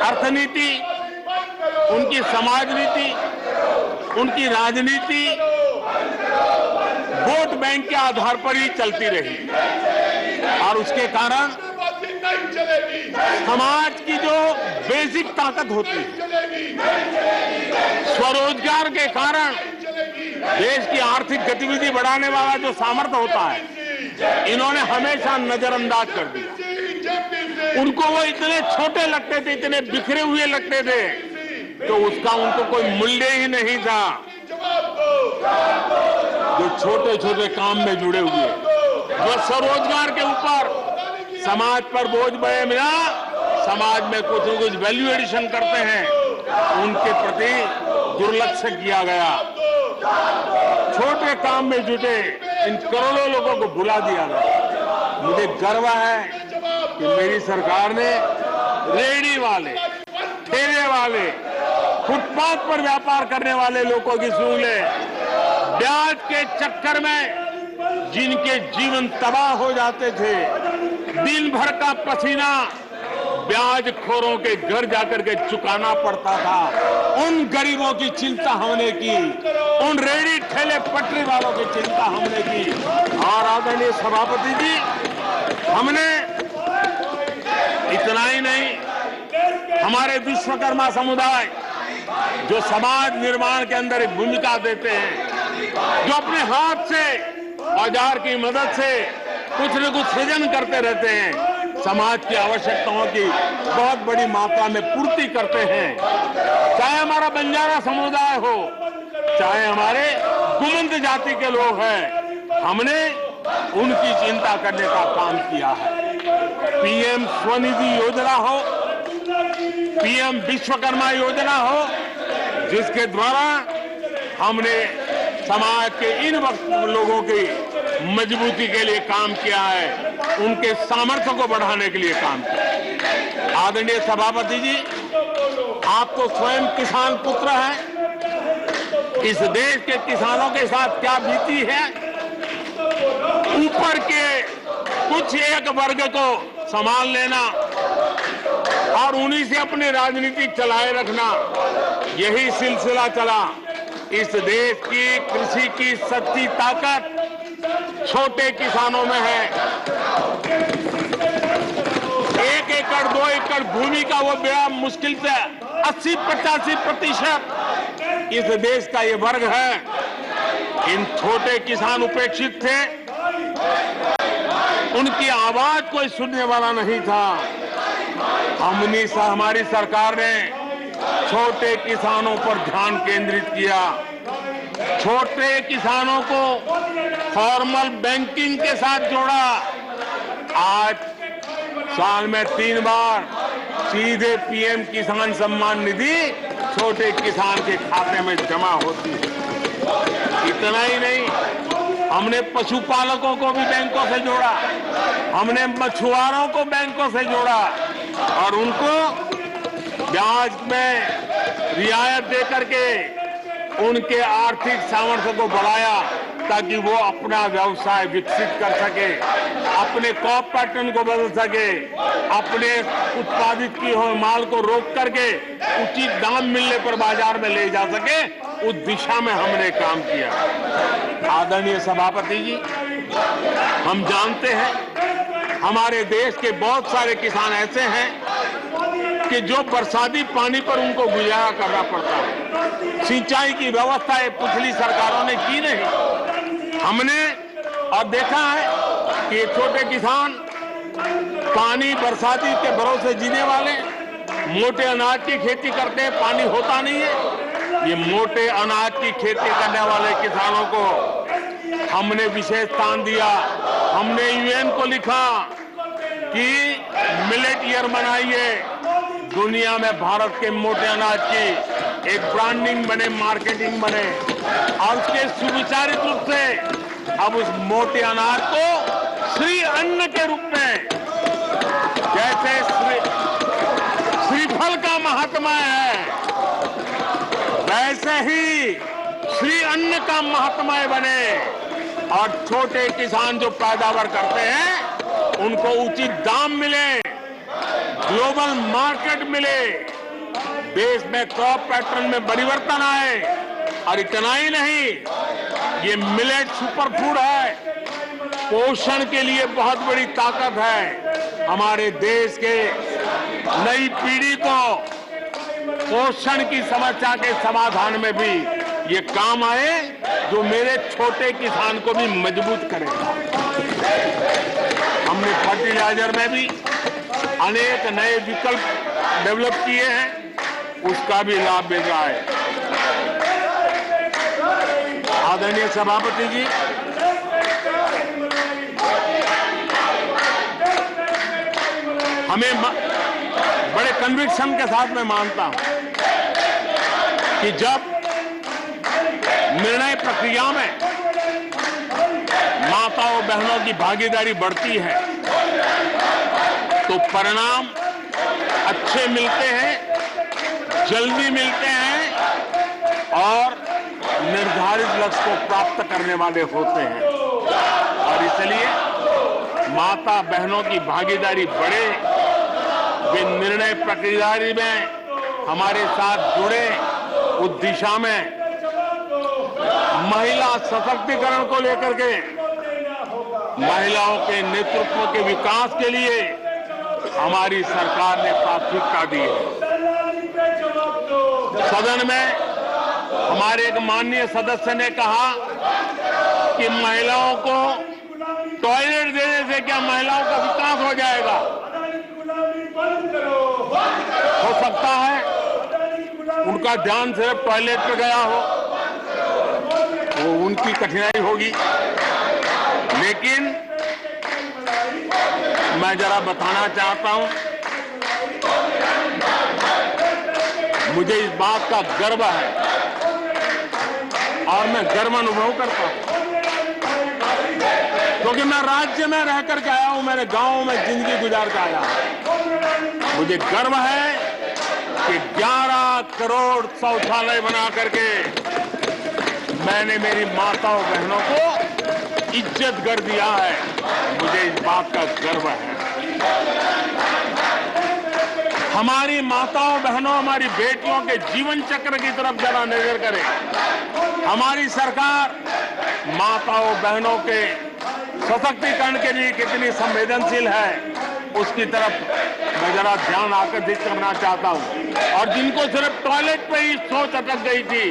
अर्थनीति, उनकी समाज नीति, उनकी राजनीति वोट बैंक के आधार पर ही चलती रही। और उसके कारण समाज की जो बेसिक ताकत होती है, स्वरोजगार के कारण देश की आर्थिक गतिविधि बढ़ाने वाला जो सामर्थ्य होता है, इन्होंने हमेशा नजरअंदाज कर दिया। उनको वो इतने छोटे लगते थे, इतने बिखरे हुए लगते थे, तो उसका उनको कोई मूल्य ही नहीं था। जो छोटे छोटे काम में जुड़े हुए, जो स्वरोजगार के ऊपर समाज पर बोझ बने बिना समाज में कुछ न कुछ वैल्यू एडिशन करते हैं, उनके प्रति दुर्लक्ष्य किया गया। छोटे काम में जुटे इन करोड़ों लोगों को भुला दिया गया। मुझे गर्व है कि मेरी सरकार ने रेहड़ी वाले, ठेले वाले, फुटपाथ पर व्यापार करने वाले लोगों की सुन ले, ब्याज के चक्कर में जिनके जीवन तबाह हो जाते थे, दिन भर का पसीना ब्याजखोरों के घर जाकर के चुकाना पड़ता था, उन गरीबों की चिंता हमने की, उन रेहड़ी ठेले पटरी वालों की चिंता हमने की। और आदरणीय सभापति जी, हमने इतना ही नहीं, हमारे विश्वकर्मा समुदाय जो समाज निर्माण के अंदर एक भूमिका देते हैं, जो अपने हाथ से औजार की मदद से कुछ न कुछ सृजन करते रहते हैं, समाज की आवश्यकताओं की बहुत बड़ी मात्रा में पूर्ति करते हैं। चाहे हमारा बंजारा समुदाय हो, चाहे हमारे गुमंत जाति के लोग हैं, हमने उनकी चिंता करने का काम किया है। पीएम स्वनिधि योजना हो, पीएम विश्वकर्मा योजना हो, जिसके द्वारा हमने समाज के इन लोगों की मजबूती के लिए काम किया है, उनके सामर्थ्य को बढ़ाने के लिए काम किया। आदरणीय सभापति जी, आप तो स्वयं किसान पुत्र हैं। इस देश के किसानों के साथ क्या बीती है, ऊपर के कुछ एक वर्ग को संभाल लेना और उन्हीं से अपनी राजनीति चलाए रखना, यही सिलसिला चला। इस देश की कृषि की सच्ची ताकत छोटे किसानों में है। 1 एकड़ 2 एकड़ भूमि का वो बड़ा मुश्किल से 80-85% इस देश का ये वर्ग है। इन छोटे किसान उपेक्षित थे, उनकी आवाज कोई सुनने वाला नहीं था। हमारी सरकार ने छोटे किसानों पर ध्यान केंद्रित किया, छोटे किसानों को फॉर्मल बैंकिंग के साथ जोड़ा। आज साल में 3 बार सीधे पीएम किसान सम्मान निधि छोटे किसान के खाते में जमा होती है। इतना ही नहीं, हमने पशुपालकों को भी बैंकों से जोड़ा, हमने मछुआरों को बैंकों से जोड़ा और उनको ब्याज में रियायत दे करके उनके आर्थिक सामर्थ्य को बढ़ाया, ताकि वो अपना व्यवसाय विकसित कर सके, अपने क्रॉप पैटर्न को बदल सके, अपने उत्पादित किए हुए माल को रोक करके उचित दाम मिलने पर बाजार में ले जा सके, उस दिशा में हमने काम किया। आदरणीय सभापति जी, हम जानते हैं हमारे देश के बहुत सारे किसान ऐसे हैं कि जो बरसाती पानी पर उनको गुजारा करना पड़ता है। सिंचाई की व्यवस्था ये पिछली सरकारों ने की नहीं। हमने और देखा है कि ये छोटे किसान पानी बरसाती के भरोसे जीने वाले, मोटे अनाज की खेती करते हैं, पानी होता नहीं है। ये मोटे अनाज की खेती करने वाले किसानों को हमने विशेष स्थान दिया। हमने यूएन को लिखा कि मिलेट ईयर मनाइए, दुनिया में भारत के मोटे अनाज की एक ब्रांडिंग बने, मार्केटिंग बने और उसके सुविचारित रूप से अब उस मोटे अनाज को श्री अन्न के रूप में, जैसे श्रीफल का महात्मा है, वैसे ही श्री अन्न का महात्मा बने और छोटे किसान जो पैदावार करते हैं उनको उचित दाम मिले, ग्लोबल मार्केट मिले, देश में क्रॉप पैटर्न में परिवर्तन आए। और इतना ही नहीं, ये मिलेट सुपर फूड है, पोषण के लिए बहुत बड़ी ताकत है। हमारे देश के नई पीढ़ी को पोषण की समस्या के समाधान में भी ये काम आए, जो मेरे छोटे किसान को भी मजबूत करेगा। हमने फर्टिलाइजर में भी अनेक नए विकल्प डेवलप किए हैं, उसका भी लाभ मिल रहा है। आदरणीय सभापति जी, हमें बड़े कन्विक्शन के साथ मैं मानता हूं कि जब निर्णय प्रक्रिया में माताओं बहनों की भागीदारी बढ़ती है तो परिणाम अच्छे मिलते हैं, जल्दी मिलते हैं और निर्धारित लक्ष्य को प्राप्त करने वाले होते हैं। और इसलिए माता बहनों की भागीदारी बढ़े, वे निर्णय प्रक्रिया में हमारे साथ जुड़े, उस दिशा में महिला सशक्तिकरण को लेकर के, महिलाओं के नेतृत्व के विकास के लिए हमारी सरकार ने प्राथमिकता दी है। सदन में हमारे एक माननीय सदस्य ने कहा कि महिलाओं को टॉयलेट देने से क्या महिलाओं का विकास हो जाएगा? हो सकता है उनका ध्यान सिर्फ टॉयलेट पे गया हो, वो उनकी कठिनाई होगी, लेकिन मैं जरा बताना चाहता हूं, मुझे इस बात का गर्व है और मैं गर्व अनुभव करता हूं, क्योंकि मैं राज्य में रह करके आया हूं, मैंने गांव में जिंदगी गुजार के आया हूं। मुझे गर्व है कि 11 करोड़ शौचालय बना करके मैंने मेरी माताओं बहनों को इज्जत कर दिया है। मुझे इस बात का गर्व है। हमारी माताओं बहनों, हमारी बेटियों के जीवन चक्र की तरफ जरा नजर करें। हमारी सरकार माताओं बहनों के सशक्तिकरण के लिए कितनी संवेदनशील है, उसकी तरफ मैं जरा ध्यान आकर्षित करना चाहता हूं। और जिनको सिर्फ टॉयलेट पे ही सोच अटक गई थी,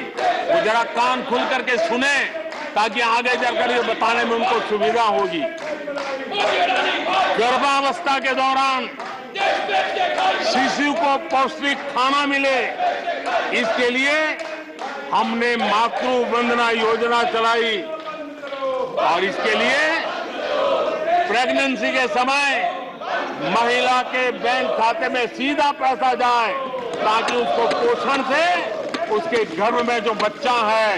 वो जरा कान खुल करके सुने, ताकि आगे जाकर ये बताने में उनको सुविधा होगी। गर्भावस्था के दौरान शिशु को पौष्टिक खाना मिले, इसके लिए हमने मातृ वंदना योजना चलाई और इसके लिए प्रेगनेंसी के समय महिला के बैंक खाते में सीधा पैसा जाए, ताकि उसको पोषण से उसके गर्भ में जो बच्चा है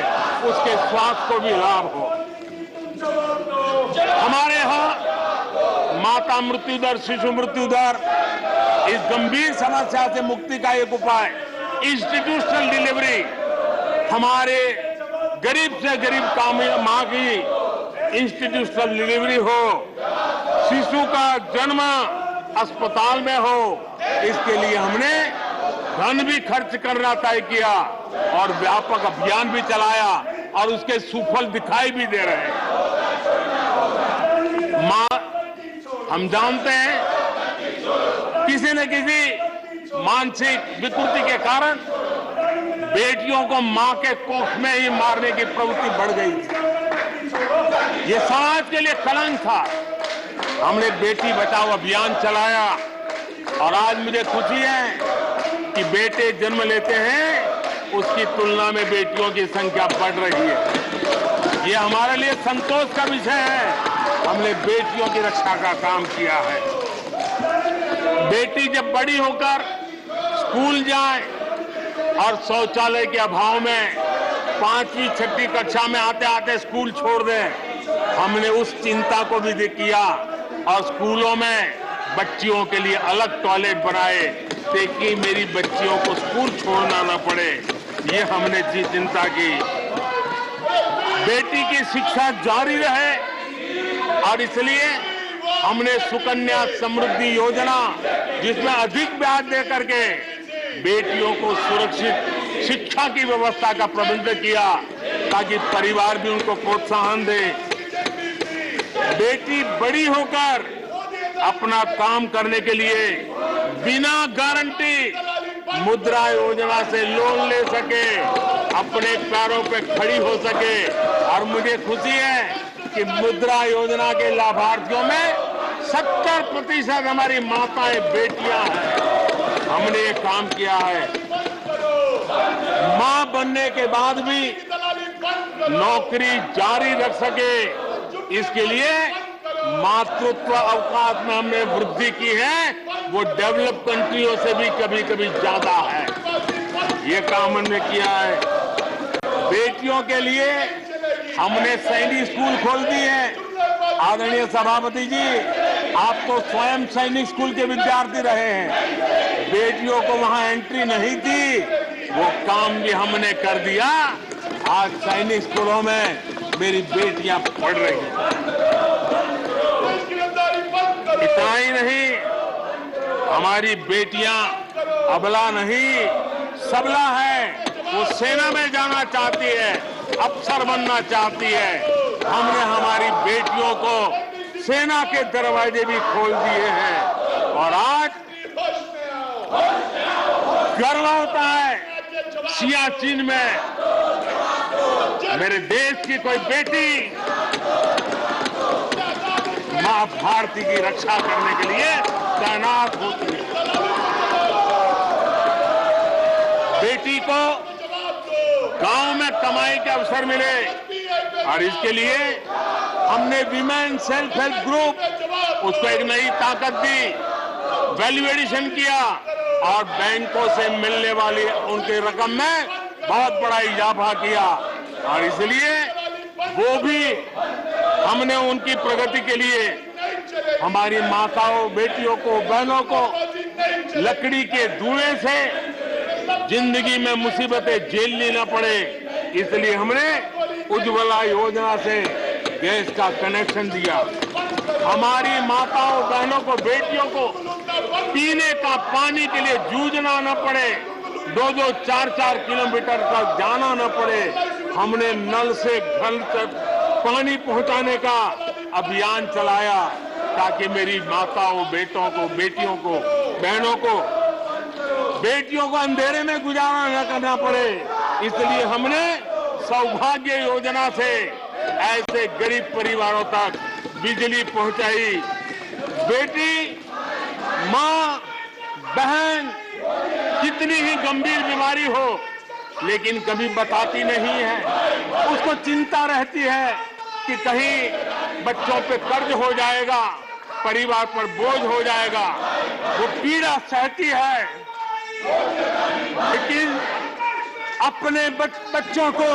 उसके स्वास्थ्य को भी लाभ हो। हमारे यहाँ माता मृत्यु दर, शिशु मृत्यु दर, इस गंभीर समस्या से मुक्ति का एक उपाय इंस्टीट्यूशनल डिलीवरी। हमारे गरीब से गरीब मां की इंस्टीट्यूशनल डिलीवरी हो, शिशु का जन्म अस्पताल में हो, इसके लिए हमने धन भी खर्च करना तय किया और व्यापक अभियान भी चलाया और उसके सुफल दिखाई भी दे रहे हैं। हम जानते हैं किसी न किसी मानसिक विकृति के कारण बेटियों को मां के कोख में ही मारने की प्रवृत्ति बढ़ गई थी। ये समाज के लिए कलंक था। हमने बेटी बचाओ अभियान चलाया और आज मुझे खुशी है कि बेटे जन्म लेते हैं, उसकी तुलना में बेटियों की संख्या बढ़ रही है। ये हमारे लिए संतोष का विषय है। हमने बेटियों की रक्षा का काम किया है। बेटी जब बड़ी होकर स्कूल जाए और शौचालय के अभाव में 5वीं 6वीं कक्षा में आते आते स्कूल छोड़ दें, हमने उस चिंता को भी किया और स्कूलों में बच्चियों के लिए अलग टॉयलेट बनाए ताकि मेरी बच्चियों को स्कूल छोड़ना न पड़े। ये हमने जी चिंता की। बेटी की शिक्षा जारी रहे और इसलिए हमने सुकन्या समृद्धि योजना, जिसमें अधिक ब्याज दे करके बेटियों को सुरक्षित शिक्षा की व्यवस्था का प्रबंध किया ताकि परिवार भी उनको प्रोत्साहन दे। बेटी बड़ी होकर अपना काम करने के लिए बिना गारंटी मुद्रा योजना से लोन ले सके, अपने पैरों पे खड़ी हो सके। और मुझे खुशी है कि मुद्रा योजना के लाभार्थियों में 70% हमारी माताएं बेटियां हैं। हमने ये काम किया है। मां बनने के बाद भी नौकरी जारी रख सके, इसके लिए मातृत्व अवकाश में हमने वृद्धि की है, वो डेवलप कंट्रियों से भी कभी कभी ज्यादा है। ये काम हमने किया है। बेटियों के लिए हमने सैनिक स्कूल खोल दिए हैं। आदरणीय सभापति जी, आप तो स्वयं सैनिक स्कूल के विद्यार्थी रहे हैं, बेटियों को वहां एंट्री नहीं थी, वो काम भी हमने कर दिया। आज सैनिक स्कूलों में मेरी बेटियां पढ़ रही हैं। इतना ही नहीं, हमारी बेटियां अबला नहीं सबला है। वो सेना में जाना चाहती है, अफसर बनना चाहती है। हमने हमारी बेटियों को सेना के दरवाजे भी खोल दिए हैं। और आज गर्व होता है सियाचिन में मेरे देश की कोई बेटी मां भारती की रक्षा करने के लिए तैनात होती है। बेटी को गांव में कमाई के अवसर मिले, और इसके लिए हमने विमेन सेल्फ हेल्प ग्रुप, उसको एक नई ताकत दी, वैल्यू एडिशन किया, और बैंकों से मिलने वाली उनकी रकम में बहुत बड़ा इजाफा किया। और इसलिए वो भी हमने उनकी प्रगति के लिए हमारी माताओं, बेटियों को, बहनों को लकड़ी के धुएं से जिंदगी में मुसीबतें झेलनी न पड़े, इसलिए हमने उज्ज्वला योजना से गैस का कनेक्शन दिया। हमारी माताओं, बहनों को, बेटियों को पीने का पानी के लिए जूझना न पड़े, 2-2, 4-4 किलोमीटर तक जाना न पड़े। हमने नल से घर तक पानी पहुंचाने का अभियान चलाया, ताकि मेरी माताओं, बेटों को, बेटियों को, बहनों को, बेटियों को अंधेरे में गुजारा न करना पड़े। इसलिए हमने सौभाग्य योजना से ऐसे गरीब परिवारों तक बिजली पहुंचाई। बेटी, मां, बहन कितनी ही गंभीर बीमारी हो, लेकिन कभी बताती नहीं है। उसको चिंता रहती है कि कहीं बच्चों पे कर्ज हो जाएगा, परिवार पर बोझ हो जाएगा, वो पीड़ा सहती है, लेकिन अपने बच्चों को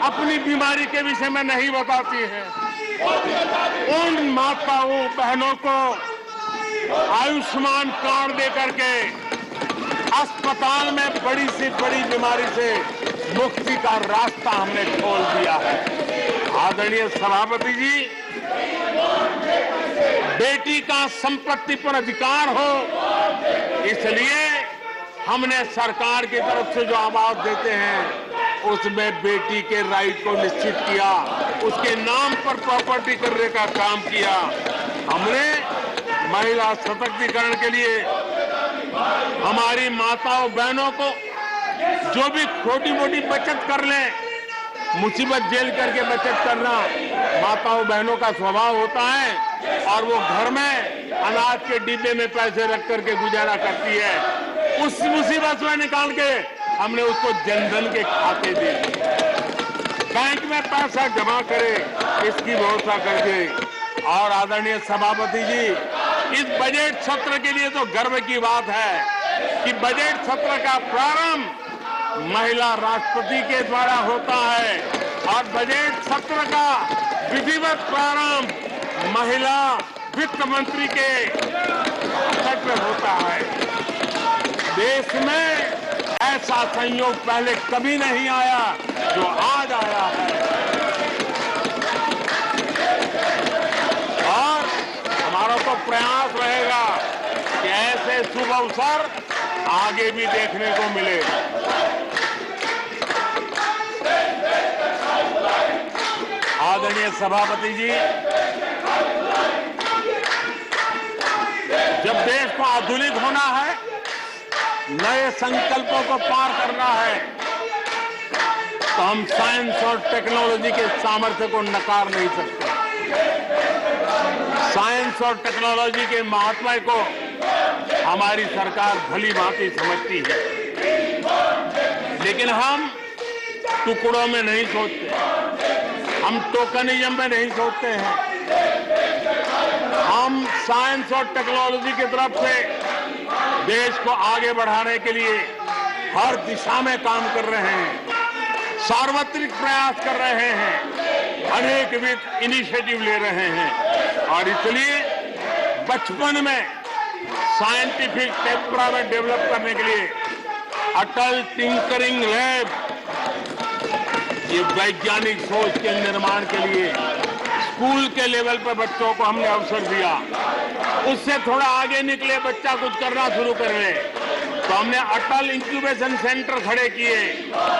अपनी बीमारी के विषय में नहीं बताती है। उन माताओं, बहनों को आयुष्मान कार्ड दे करके अस्पताल में बड़ी से बड़ी बीमारी से मुक्ति का रास्ता हमने खोल दिया है। आदरणीय सभापति जी, बेटी का संपत्ति पर अधिकार हो, इसलिए हमने सरकार की तरफ से जो आवाज देते हैं उसमें बेटी के राइट को निश्चित किया, उसके नाम पर प्रॉपर्टी करने का काम किया। हमने महिला सशक्तिकरण के लिए हमारी माताओं, बहनों को जो भी छोटी मोटी बचत कर लें, मुसीबत झेल करके बचत करना माताओं, बहनों का स्वभाव होता है, और वो घर में अनाज के डिब्बे में पैसे रख करके गुजारा करती है। उस मुसीबत में निकाल के हमने उसको जनधन के खाते दे दिए, बैंक में पैसा जमा करे, इसकी व्यवस्था करके। और आदरणीय सभापति जी, इस बजट सत्र के लिए तो गर्व की बात है कि बजट सत्र का प्रारंभ महिला राष्ट्रपति के द्वारा होता है, और बजट सत्र का विधिवत प्रारंभ महिला वित्त मंत्री के स्तर पर होता है। देश में ऐसा संयोग पहले कभी नहीं आया जो आज आया है, और हमारा तो प्रयास रहेगा कि ऐसे शुभ अवसर आगे भी देखने को मिले। आदरणीय सभापति जी, जब देश को आधुनिक होना है, नए संकल्पों को पार करना है, तो हम साइंस और टेक्नोलॉजी के सामर्थ्य को नकार नहीं सकते। साइंस और टेक्नोलॉजी के महात्मा को हमारी सरकार भली भांति समझती है, लेकिन हम टुकड़ों में नहीं सोचते, हम टोकनिज्म में नहीं सोचते हैं। हम साइंस और टेक्नोलॉजी की तरफ से देश को आगे बढ़ाने के लिए हर दिशा में काम कर रहे हैं, सार्वत्रिक प्रयास कर रहे हैं, अनेकविध इनिशिएटिव ले रहे हैं। और इसलिए बचपन में साइंटिफिक टेम्परामेंट डेवलप करने के लिए अटल टिंकरिंग लैब, ये वैज्ञानिक सोच के निर्माण के लिए स्कूल के लेवल पर बच्चों को हमने अवसर दिया। उससे थोड़ा आगे निकले, बच्चा कुछ करना शुरू कर ले, तो हमने अटल इंक्यूबेशन सेंटर खड़े किए,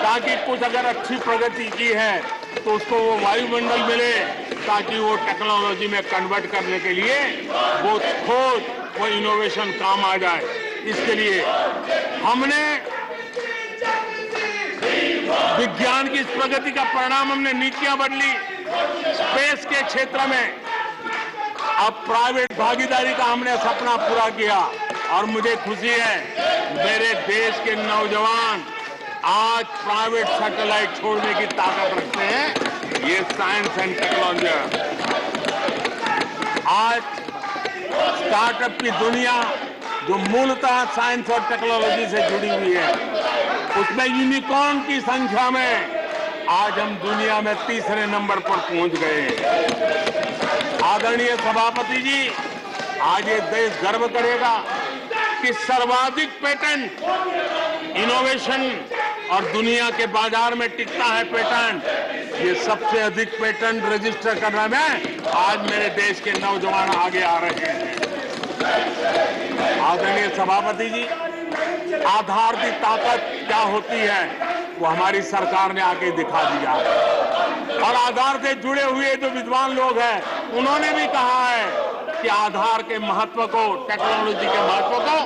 ताकि कुछ अगर अच्छी प्रगति की है तो उसको वो वायुमंडल मिले, ताकि वो टेक्नोलॉजी में कन्वर्ट करने के लिए वो खोज, वो इनोवेशन काम आ जाए। इसके लिए हमने विज्ञान की इस प्रगति का परिणाम, हमने नीतियां बदली। स्पेस के क्षेत्र में अब प्राइवेट भागीदारी का हमने सपना पूरा किया, और मुझे खुशी है मेरे देश के नौजवान आज प्राइवेट सैटेलाइट छोड़ने की ताकत रखते हैं। ये साइंस एंड टेक्नोलॉजी। आज स्टार्टअप की दुनिया जो मूलतः साइंस और टेक्नोलॉजी से जुड़ी हुई है, उसमें यूनिकॉर्न की संख्या में आज हम दुनिया में तीसरे नंबर पर पहुंच गए हैं। आदरणीय सभापति जी, आज ये देश गर्व करेगा कि सर्वाधिक पेटेंट इनोवेशन और दुनिया के बाजार में टिकता है पेटेंट, ये सबसे अधिक पेटेंट रजिस्टर करने में आज मेरे देश के नौजवान आगे आ रहे हैं। आदरणीय सभापति जी, आधार की ताकत क्या होती है वो हमारी सरकार ने आके दिखा दिया, और आधार से जुड़े हुए जो विद्वान लोग हैं उन्होंने भी कहा है कि आधार के महत्व को, टेक्नोलॉजी के महत्व को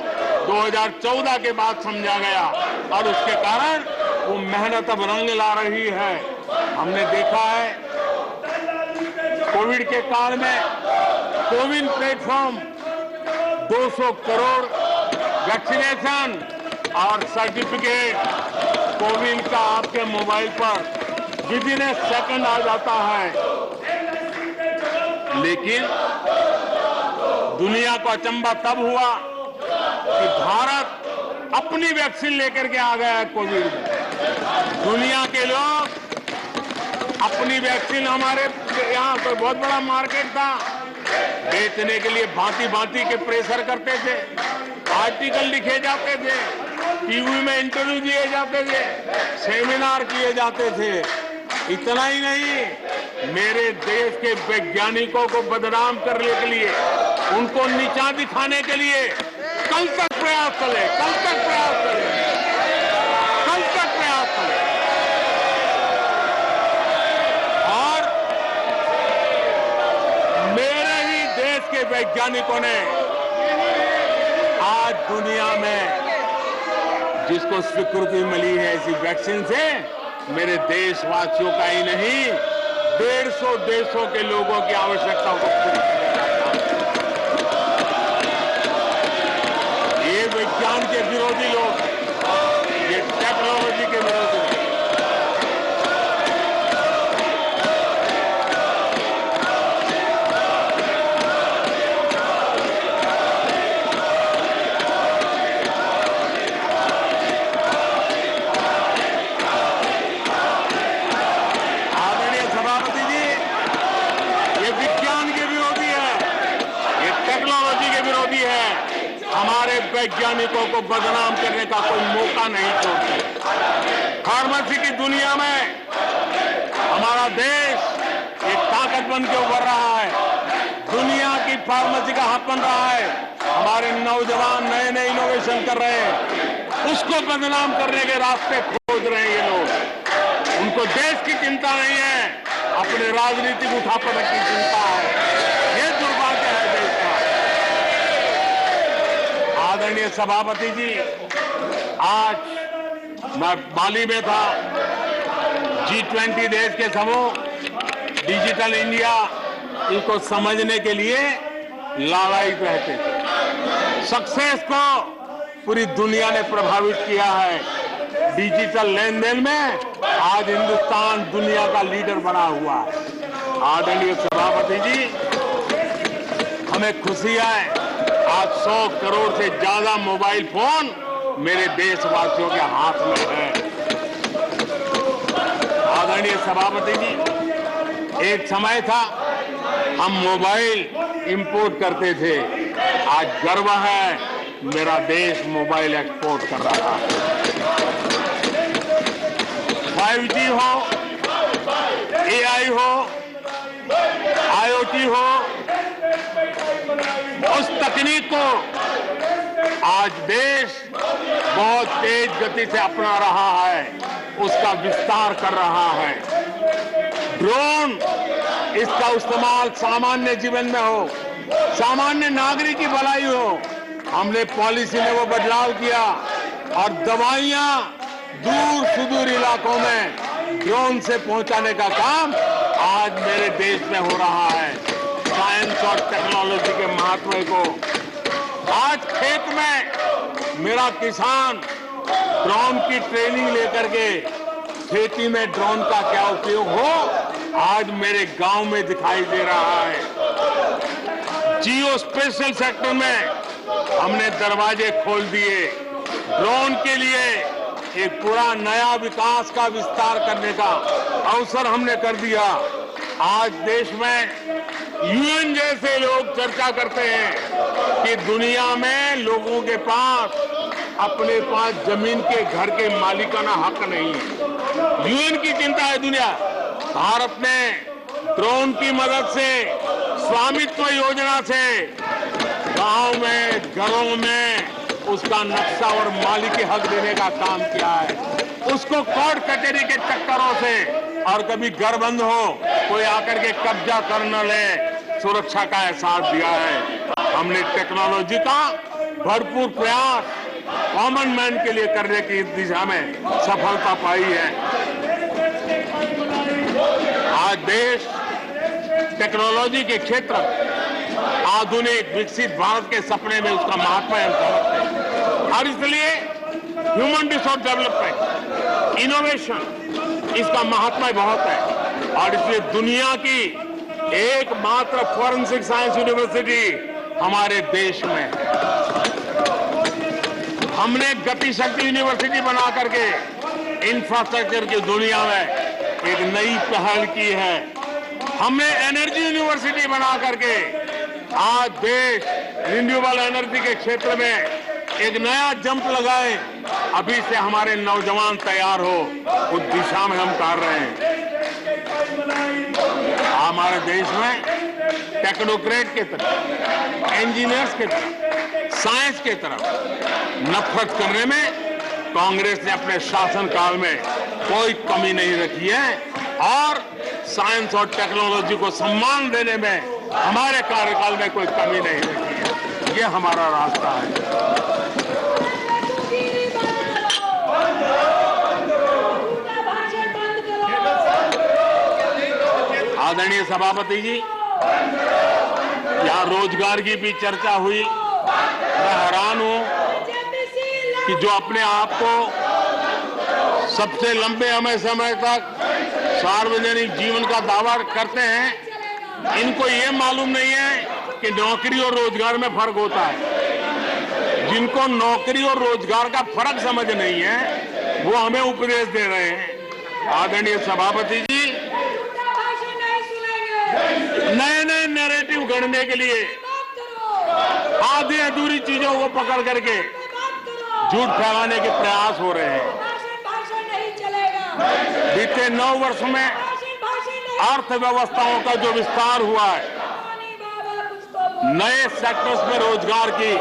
2014 के बाद समझा गया, और उसके कारण वो मेहनत अब रंग ला रही है। हमने देखा है कोविड के काल में कोविन प्लेटफॉर्म 200 करोड़ वैक्सीनेशन और सर्टिफिकेट कोविन का आपके मोबाइल पर विदिन ए सेकंड आ जाता है। लेकिन दुनिया को अचंभा तब हुआ कि भारत अपनी वैक्सीन लेकर के आ गया है कोविड में। दुनिया के लोग अपनी वैक्सीन, हमारे यहाँ कोई बहुत बड़ा मार्केट था, बेचने के लिए भांति भांति के प्रेशर करते थे, आर्टिकल लिखे जाते थे, टीवी में इंटरव्यू दिए जाते थे, सेमिनार किए जाते थे। इतना ही नहीं, मेरे देश के वैज्ञानिकों को बदनाम करने के लिए, उनको नीचा दिखाने के लिए कल तक प्रयास चले, कल तक प्रयास चले, कल तक प्रयास चले। और मेरे ही देश के वैज्ञानिकों ने आज दुनिया में जिसको स्वीकृति मिली है इसी वैक्सीन से, मेरे देशवासियों का ही नहीं 150 देशों के लोगों की आवश्यकताओं को पूरी किया जाता है। ये विज्ञान के विरोधी लोग, ये टेक्नोलॉजी के विरोधी लोग, हमारे वैज्ञानिकों को बदनाम करने का कोई मौका नहीं छोड़ते। फार्मेसी की दुनिया में हमारा देश एक ताकत बन के उभर रहा है, दुनिया की फार्मेसी का हब बन रहा है। हमारे नौजवान नए नए इनोवेशन कर रहे हैं, उसको बदनाम करने के रास्ते खोज रहे हैं ये लोग। उनको देश की चिंता नहीं है, अपने राजनीतिक उठापटक की चिंता है। ये दुर्भाग्य है देश का। आदरणीय सभापति जी, आज मैं बाली में था। G20 देश के समूह डिजिटल इंडिया इसको समझने के लिए लालायित रहते थे। सक्सेस को पूरी दुनिया ने प्रभावित किया है। डिजिटल लेन देन में आज हिंदुस्तान दुनिया का लीडर बना हुआ है। आदरणीय सभापति जी, हमें खुशी है आज 100 करोड़ से ज्यादा मोबाइल फोन मेरे देशवासियों के हाथ में है। आदरणीय सभापति जी, एक समय था हम मोबाइल इंपोर्ट करते थे। आज गर्व है मेरा देश मोबाइल एक्सपोर्ट कर रहा है। 5G हो, AI हो, IoT हो, उस तकनीक को आज देश बहुत तेज गति से अपना रहा है, उसका विस्तार कर रहा है। ड्रोन, इसका इस्तेमाल सामान्य जीवन में हो, सामान्य नागरिक की भलाई हो। हमने पॉलिसी में वो बदलाव किया और दवाइयां दूर सुदूर इलाकों में ड्रोन से पहुंचाने का काम आज मेरे देश में हो रहा है। साइंस और टेक्नोलॉजी के महत्व को आज खेत में मेरा किसान ड्रोन की ट्रेनिंग लेकर के खेती में ड्रोन का क्या उपयोग हो, आज मेरे गांव में दिखाई दे रहा है। जियो स्पेशल सेक्टर में हमने दरवाजे खोल दिए। ड्रोन के लिए एक पूरा नया विकास का विस्तार करने का अवसर हमने कर दिया। आज देश में यूएन जैसे लोग चर्चा करते हैं कि दुनिया में लोगों के पास अपने पास जमीन के घर के मालिकाना हक नहीं है। यूएन की चिंता है दुनिया। भारत ने ड्रोन की मदद से, स्वामित्व योजना से गांव में, घरों में उसका नक्शा और मालिकी हक देने का काम किया है। उसको कोर्ट कचहरी के चक्करों से और कभी घर बंद हो, कोई आकर के कब्जा कर न ले, सुरक्षा का एहसास दिया है। हमने टेक्नोलॉजी का भरपूर प्रयास कॉमन मैन के लिए करने की दिशा में सफलता पाई है। आज देश टेक्नोलॉजी के क्षेत्र आधुनिक विकसित भारत के सपने में उसका महत्व है और इसलिए ह्यूमन रिसोर्स डेवलपमेंट, इनोवेशन, इसका महत्व बहुत है। और इसलिए दुनिया की एकमात्र फॉरेंसिक साइंस यूनिवर्सिटी हमारे देश में है। हमने गति शक्ति यूनिवर्सिटी बना करके इंफ्रास्ट्रक्चर की दुनिया में एक नई पहल की है। हमने एनर्जी यूनिवर्सिटी बना करके आज देश रिन्यूएबल एनर्जी के क्षेत्र में एक नया जंप लगाए। अभी से हमारे नौजवान तैयार हो, उस दिशा में हम कर रहे हैं। हमारे देश में टेक्नोक्रेट की तरफ, इंजीनियर्स की तरफ, साइंस की तरफ नफरत करने में कांग्रेस ने अपने शासनकाल में कोई कमी नहीं रखी है और साइंस और टेक्नोलॉजी को सम्मान देने में हमारे कार्यकाल में कोई कमी नहीं रखी है। ये हमारा रास्ता है। आदरणीय सभापति जी, यहाँ रोजगार की भी चर्चा हुई। मैं हैरान हूं कि जो अपने आप को सबसे लंबे समय तक सार्वजनिक जीवन का दावा करते हैं, इनको ये मालूम नहीं है कि नौकरी और रोजगार में फर्क होता है। जिनको नौकरी और रोजगार का फर्क समझ नहीं है, वो हमें उपदेश दे रहे हैं। आदरणीय सभापति जी, नए नए नैरेटिव गढ़ने के लिए आधी अधूरी चीजों को पकड़ करके झूठ फैलाने के प्रयास हो रहे हैं। बीते 9 वर्ष में अर्थव्यवस्थाओं का जो विस्तार हुआ है, नए सेक्टर्स में रोजगार की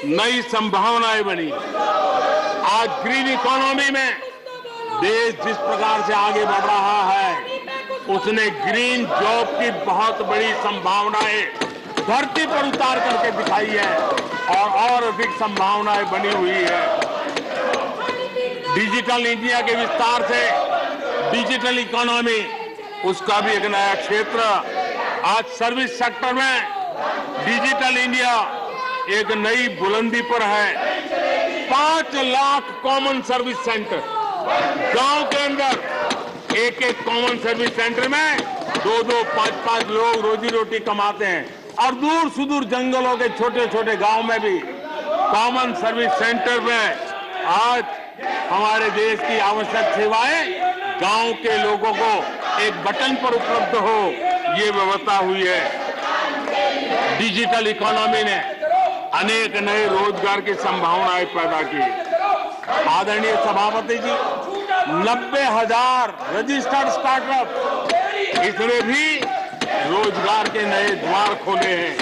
नई संभावनाएं बनी। आज ग्रीन इकोनॉमी में देश जिस प्रकार से आगे बढ़ रहा है, उसने ग्रीन जॉब की बहुत बड़ी संभावनाएं धरती पर उतार करके दिखाई है। और अधिक संभावनाएं बनी हुई है। डिजिटल इंडिया के विस्तार से डिजिटल इकोनॉमी, उसका भी एक नया क्षेत्र। आज सर्विस सेक्टर में डिजिटल इंडिया एक नई बुलंदी पर है। 5 लाख कॉमन सर्विस सेंटर, गांव के अंदर एक कॉमन सर्विस सेंटर में 2-2, 5-5 लोग रोजी रोटी कमाते हैं। और दूर सुदूर जंगलों के छोटे छोटे गांव में भी कॉमन सर्विस सेंटर में आज हमारे देश की आवश्यक सेवाएं गांव के लोगों को एक बटन पर उपलब्ध हो, ये व्यवस्था हुई है। डिजिटल इकोनॉमी ने अनेक नए रोजगार की संभावनाएं पैदा की। आदरणीय सभापति जी, 90,000 रजिस्टर्ड स्टार्टअप, इसने भी रोजगार के नए द्वार खोले हैं।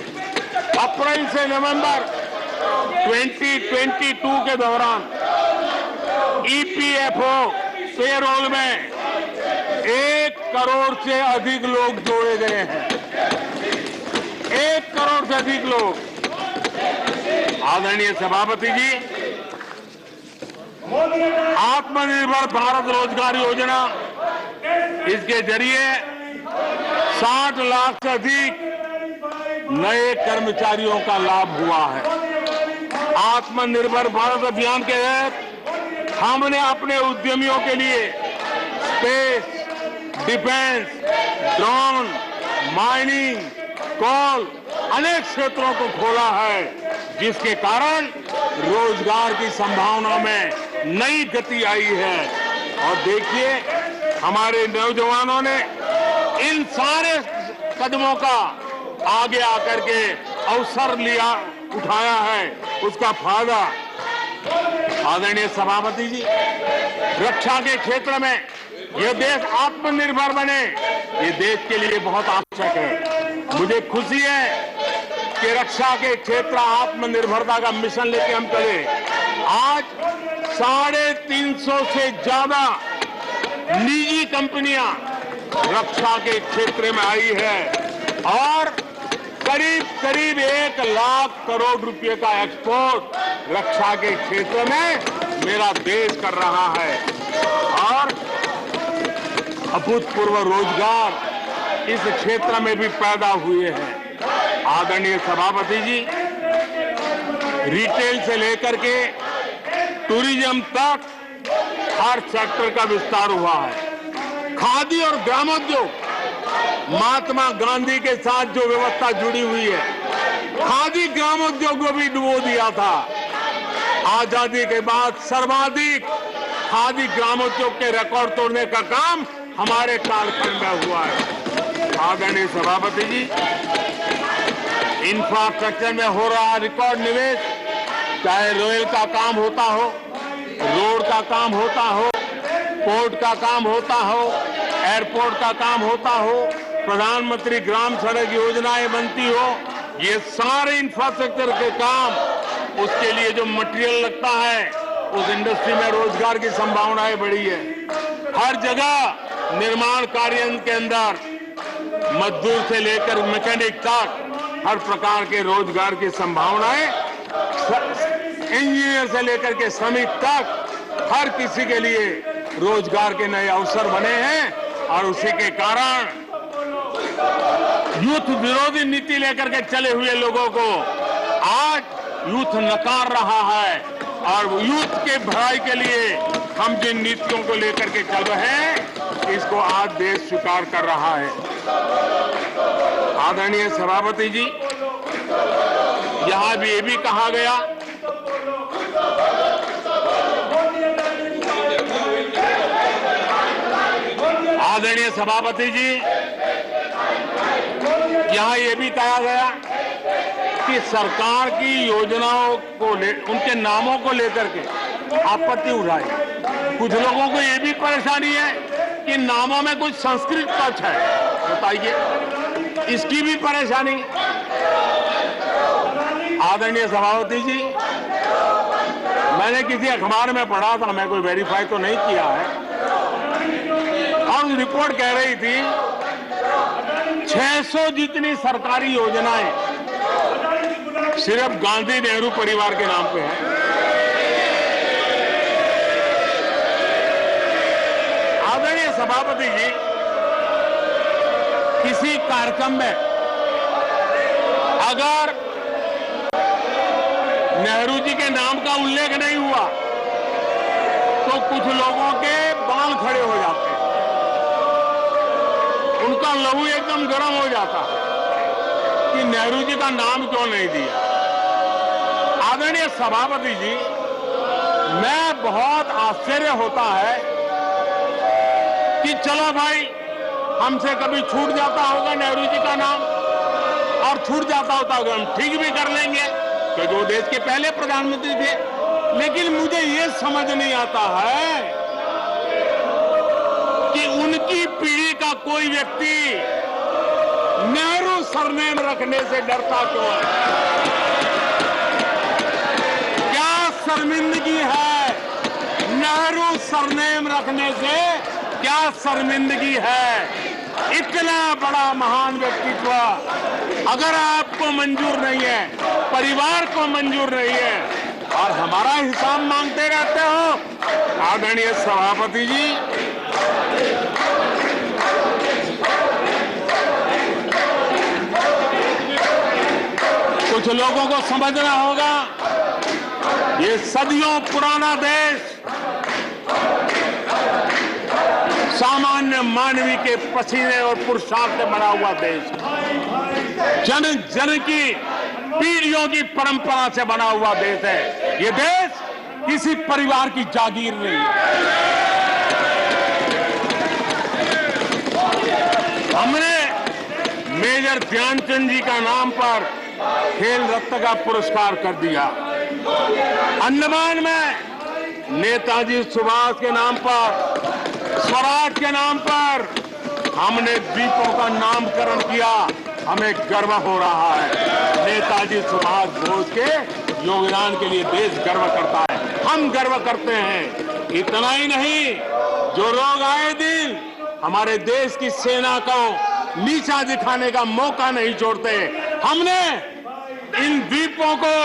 अप्रैल से नवंबर 2022 के दौरान ईपीएफओ पेरोल में 1 करोड़ से अधिक लोग जोड़े गए हैं। 1 करोड़ से अधिक लोग। आदरणीय सभापति जी, आत्मनिर्भर भारत रोजगार योजना, इसके जरिए 60 लाख से अधिक नए कर्मचारियों का लाभ हुआ है। आत्मनिर्भर भारत अभियान के तहत हमने अपने उद्यमियों के लिए स्पेस, डिफेंस, ड्रोन, माइनिंग, कोल, अनेक क्षेत्रों को खोला है, जिसके कारण रोजगार की संभावना में नई गति आई है। और देखिए, हमारे नौजवानों ने इन सारे कदमों का आगे आकर के अवसर लिया, उठाया है, उसका फायदा। आदरणीय सभापति जी, रक्षा के क्षेत्र में यह देश आत्मनिर्भर बने, ये देश के लिए बहुत आवश्यक है। मुझे खुशी है कि रक्षा के क्षेत्र आत्मनिर्भरता का मिशन लेके हम चले। आज 350 से ज्यादा निजी कंपनियां रक्षा के क्षेत्र में आई है और करीब 1 लाख करोड़ रुपए का एक्सपोर्ट रक्षा के क्षेत्र में मेरा देश कर रहा है। और अभूतपूर्व रोजगार इस क्षेत्र में भी पैदा हुए हैं। आदरणीय सभापति जी, रिटेल से लेकर के टूरिज्म तक हर सेक्टर का विस्तार हुआ है। खादी और ग्रामोद्योग, महात्मा गांधी के साथ जो व्यवस्था जुड़ी हुई है, खादी ग्रामोद्योग को भी डुबो दिया था। आजादी के बाद सर्वाधिक खादी ग्रामोद्योग के रिकॉर्ड तोड़ने का काम हमारे कालखंड में हुआ है। आदरणीय सभापति जी, इंफ्रास्ट्रक्चर में हो रहा रिकॉर्ड निवेश, चाहे रेल का काम होता हो, रोड का काम होता हो, पोर्ट का काम होता हो, एयरपोर्ट का काम होता हो, प्रधानमंत्री ग्राम सड़क योजनाएं बनती हो, ये सारे इंफ्रास्ट्रक्चर के काम, उसके लिए जो मटेरियल लगता है, उस इंडस्ट्री में रोजगार की संभावनाएं बढ़ी है। हर जगह निर्माण कार्य के अंदर मजदूर से लेकर मैकेनिक तक हर प्रकार के रोजगार की संभावनाएं, इंजीनियर से लेकर के श्रमिक तक हर किसी के लिए रोजगार के नए अवसर बने हैं। और उसी के कारण यूथ विरोधी नीति लेकर के चले हुए लोगों को आज यूथ नकार रहा है। और यूथ के भलाई के लिए हम जिन नीतियों को लेकर के चल रहे हैं, इसको आज देश स्वीकार कर रहा है। आदरणीय सभापति जी, यहां भी ये भी कहा गया आदरणीय सभापति जी, यहां ये भी कहा गया कि सरकार की योजनाओं को उनके नामों को लेकर के आपत्ति उठाई। कुछ लोगों को ये भी परेशानी है कि नामों में कुछ संस्कृत टच है, बताइए, इसकी भी परेशानी। आदरणीय सभापति जी, मैंने किसी अखबार में पढ़ा था, मैं कोई वेरीफाई तो नहीं किया है, और रिपोर्ट कह रही थी 600 जितनी सरकारी योजनाएं सिर्फ गांधी नेहरू परिवार के नाम पे है। आदरणीय सभापति जी, किसी कार्यक्रम में अगर नेहरू जी के नाम का उल्लेख नहीं हुआ तो कुछ लोगों के बाल खड़े हो जाते हैं, उनका लहू एकदम गर्म हो जाता कि नेहरू जी का नाम क्यों नहीं दिया। आदरणीय सभापति जी, मैं बहुत आश्चर्य होता है कि चलो भाई, हमसे कभी छूट जाता होगा नेहरू जी का नाम, और छूट जाता होता होगा हम ठीक भी कर लेंगे क्योंकि वो देश के पहले प्रधानमंत्री थे। लेकिन मुझे ये समझ नहीं आता है कि उनकी पीढ़ी का कोई व्यक्ति नेहरू सरनेम रखने से डरता क्यों है। क्या शर्मिंदगी है नेहरू सरनेम रखने से? क्या शर्मिंदगी है? इतना बड़ा महान व्यक्तित्व अगर आपको मंजूर नहीं है, परिवार को मंजूर नहीं है, और हमारा हिसाब मांगते रहते हो। आदरणीय सभापति जी, कुछ लोगों को समझना होगा, ये सदियों पुराना देश सामान्य मानवी के पसीने और पुरुषार्थ से बना हुआ देश, जन जन की पीढ़ियों की परंपरा से बना हुआ देश है। ये देश किसी परिवार की जागीर नहीं है। हमने मेजर ध्यानचंद जी का नाम पर खेल रत्न का पुरस्कार कर दिया। अंडमान में नेताजी सुभाष के नाम पर, स्वराज के नाम पर हमने द्वीपों का नामकरण किया। हमें गर्व हो रहा है। नेताजी सुभाष बोस के योगदान के लिए देश गर्व करता है, हम गर्व करते हैं। इतना ही नहीं, जो लोग आए दिन हमारे देश की सेना को नीचा दिखाने का मौका नहीं छोड़ते, हमने इन द्वीपों को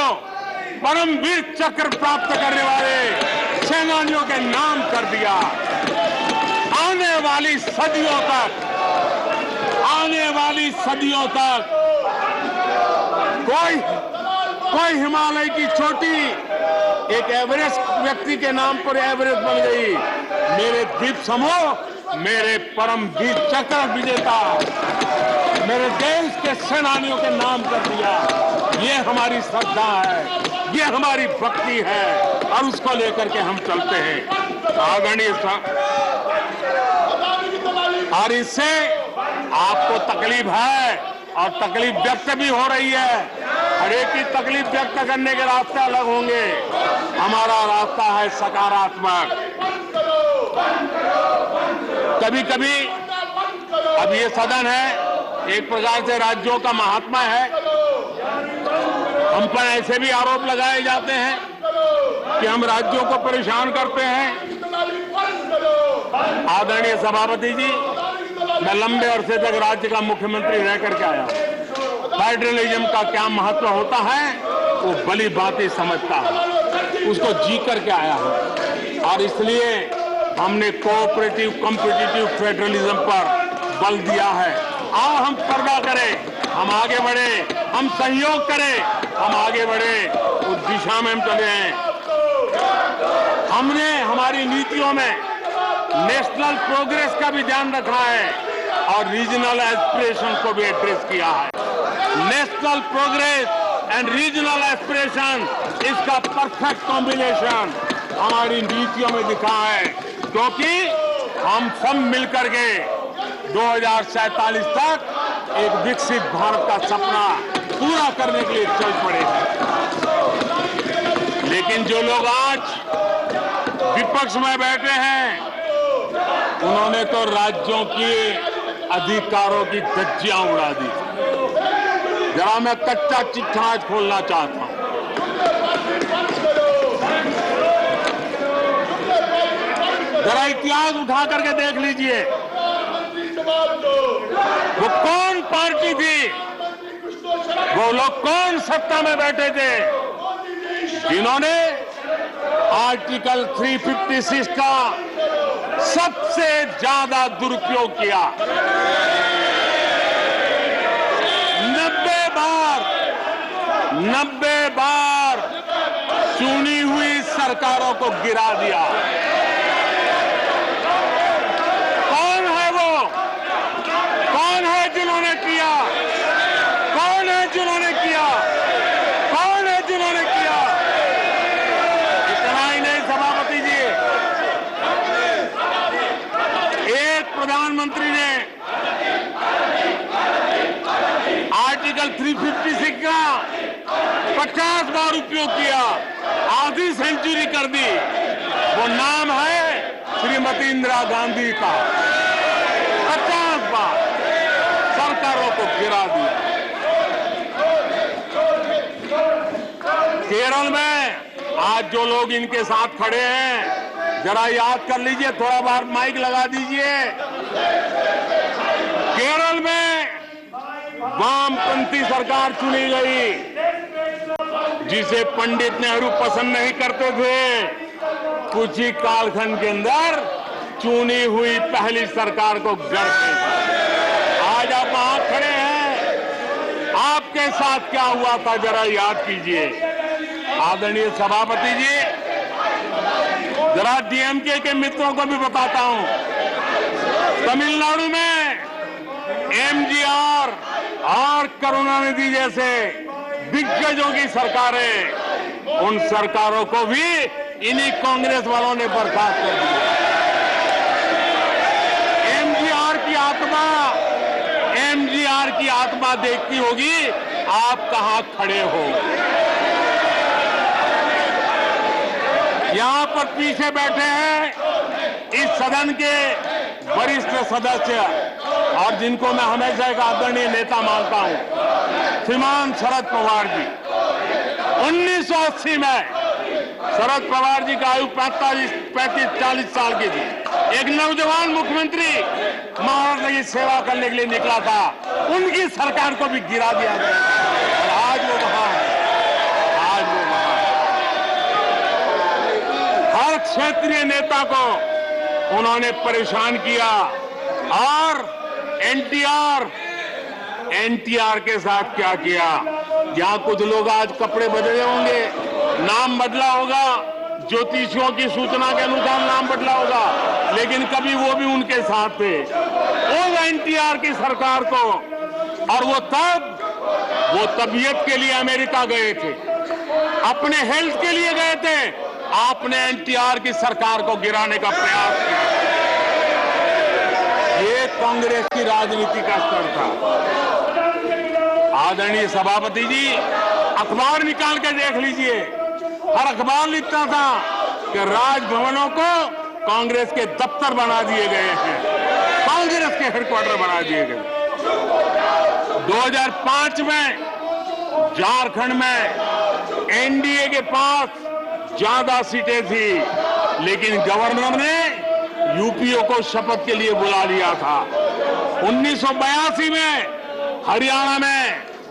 परमवीर चक्र प्राप्त करने वाले सेनानियों के नाम कर दिया। आने वाली सदियों तक कोई हिमालय की चोटी एक एवरेस्ट व्यक्ति के नाम पर एवरेस्ट बन गई। मेरे द्वीप समूह, मेरे परमवीर चक्र विजेता, मेरे देश के सेनानियों के नाम कर दिया। ये हमारी श्रद्धा है, ये हमारी भक्ति है, और उसको लेकर के हम चलते हैं। आदरणीय और इससे आपको तकलीफ है और तकलीफ व्यक्त भी हो रही है। हर एक की तकलीफ व्यक्त करने के रास्ते अलग होंगे। हमारा रास्ता है सकारात्मक। कभी कभी अब ये सदन है, एक प्रकार से राज्यों का महात्मा है, हम पर ऐसे भी आरोप लगाए जाते हैं कि हम राज्यों को परेशान करते हैं। आदरणीय सभापति जी, मैं लंबे अरसे तक राज्य का मुख्यमंत्री रह करके आया हूं। फेडरलिज्म का क्या महत्व होता है वो भली भांति समझता है, उसको जी करके आया हूं, और इसलिए हमने कोऑपरेटिव कॉम्पिटिटिव फेडरलिज्म पर बल दिया है। आओ हम पर्दा करें, हम आगे बढ़े, हम सहयोग करें, हम आगे बढ़े, उस दिशा में हम चले हैं। हमने हमारी नीतियों में नेशनल प्रोग्रेस का भी ध्यान रखा है और रीजनल एस्पिरेशन को भी एड्रेस किया है। National progress and regional aspiration, इसका परफेक्ट कॉम्बिनेशन हमारी नीतियों में दिखा है, क्योंकि हम सब मिलकर के 2047 तक एक विकसित भारत का सपना पूरा करने के लिए चल पड़े हैं। लेकिन जो लोग आज विपक्ष में बैठे हैं, उन्होंने तो राज्यों के अधिकारों की धज्जियां उड़ा दी। जरा मैं कच्चा चिट्ठा आज खोलना चाहता हूं। जरा इतिहास उठा करके देख लीजिए, वो कौन पार्टी थी वो लोग कौन सत्ता में बैठे थे जिन्होंने आर्टिकल 356 का सबसे ज्यादा दुरुपयोग किया। 90 बार चुनी हुई सरकारों को गिरा दिया। कौन है वो? कौन है जिन्होंने किया? कौन है जिन्होंने किया? कौन है जिन्होंने किया? इतना ही नहीं सभापति जी, एक प्रधानमंत्री ने आर्टिकल 356 का 50 बार उपयोग किया, आधी सेंचुरी कर दी। वो नाम है श्रीमती इंदिरा गांधी का। 50 बार सरकारों को गिरा दिया। केरल में आज जो लोग इनके साथ खड़े हैं, जरा याद कर लीजिए, थोड़ा बार माइक लगा दीजिए। केरल में वामपंथी सरकार चुनी गई, जिसे पंडित नेहरू पसंद नहीं करते थे। कुछ ही कालखंड के अंदर चुनी हुई पहली सरकार को गढ़ते थे। आज आप वहां खड़े हैं, आपके साथ क्या हुआ था जरा याद कीजिए। आदरणीय सभापति जी, जरा डीएमके के मित्रों को भी बताता हूं, तमिलनाडु में एमजीआर और करुणानिधि जैसे दिग्गजों की सरकारें, उन सरकारों को भी इन्हीं कांग्रेस वालों ने बर्खास्त कर दिया। एमजीआर की आत्मा देखती होगी आप कहां खड़े हो। यहां पर पीछे बैठे हैं इस सदन के वरिष्ठ सदस्य और जिनको मैं हमेशा एक आदरणीय नेता मानता हूं, श्रीमान शरद पवार जी। 1980 में शरद पवार जी का आयु 35-40 साल की थी। एक नौजवान मुख्यमंत्री महाराष्ट्र की सेवा करने के लिए निकला था, उनकी सरकार को भी गिरा दिया गया और आज वो वहां है। आज वो वहां हर क्षेत्रीय नेता को उन्होंने परेशान किया और एनटीआर के साथ क्या किया। यहां कुछ लोग आज कपड़े बदले होंगे, नाम बदला होगा, ज्योतिषियों की सूचना के अनुसार नाम बदला होगा, लेकिन कभी वो भी उनके साथ थे। उस एनटीआर की सरकार को, और वो तबीयत के लिए अमेरिका गए थे, अपने हेल्थ के लिए गए थे। आपने एनटीआर की सरकार को गिराने का प्रयास किया। ये कांग्रेस की राजनीति का स्तर था। आदरणीय सभापति जी, अखबार निकाल के देख लीजिए, हर अखबार लिखता था कि राजभवनों को कांग्रेस के दफ्तर बना दिए गए हैं, कांग्रेस के हेडक्वार्टर बना दिए गए। 2005 में झारखंड में एनडीए के पास ज्यादा सीटें थी, लेकिन गवर्नर ने यूपीओ को शपथ के लिए बुला लिया था। 1982 में हरियाणा में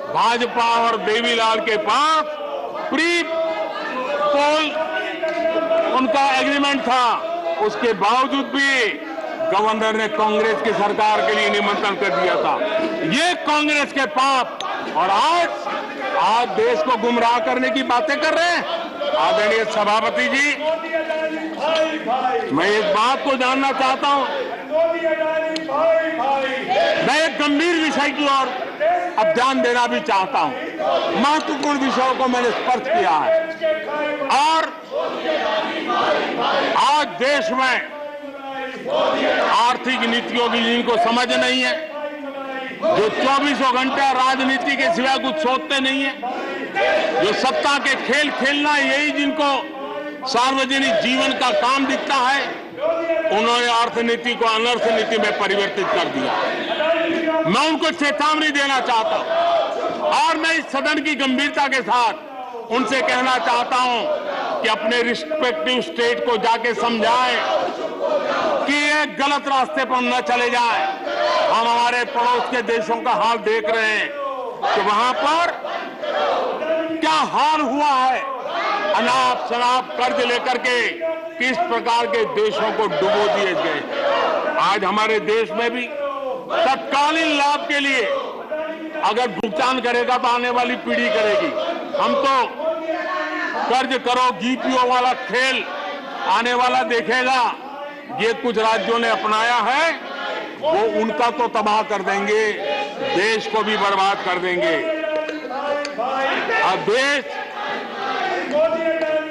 भाजपा और देवीलाल के पास प्री पोल उनका एग्रीमेंट था, उसके बावजूद भी गवर्नर ने कांग्रेस की सरकार के लिए निमंत्रण कर दिया था। ये कांग्रेस के पाप, और आज देश को गुमराह करने की बातें कर रहे हैं। आदरणीय सभापति जी, मैं एक बात को जानना चाहता हूं, मैं एक गंभीर विषय की ओर अब ध्यान देना भी चाहता हूं। महत्वपूर्ण विषयों को मैंने स्पर्श किया है और आज देश में आर्थिक नीतियों की जिनको समझ नहीं है, जो 24 घंटा राजनीति के सिवा कुछ सोचते नहीं है, जो सत्ता के खेल खेलना यही जिनको सार्वजनिक जीवन का काम दिखता है, उन्होंने अर्थनीति को अनर्थ नीति में परिवर्तित कर दिया। मैं उनको चेतावनी देना चाहता हूं और मैं इस सदन की गंभीरता के साथ उनसे कहना चाहता हूं कि अपने रिस्पेक्टिव स्टेट को जाके समझाएं कि ये गलत रास्ते पर न चले जाएं। हम हमारे पड़ोस के देशों का हाल देख रहे हैं कि वहां पर क्या हाल हुआ है, अनाप शनाप कर्ज लेकर के किस प्रकार के देशों को डुबो दिए गए। आज हमारे देश में भी तत्कालीन लाभ के लिए अगर भुगतान करेगा तो आने वाली पीढ़ी करेगी। हम तो कर्ज करो जीपीओ वाला खेल आने वाला देखेगा। ये कुछ राज्यों ने अपनाया है, वो उनका तो तबाह कर देंगे, देश को भी बर्बाद कर देंगे। अब देश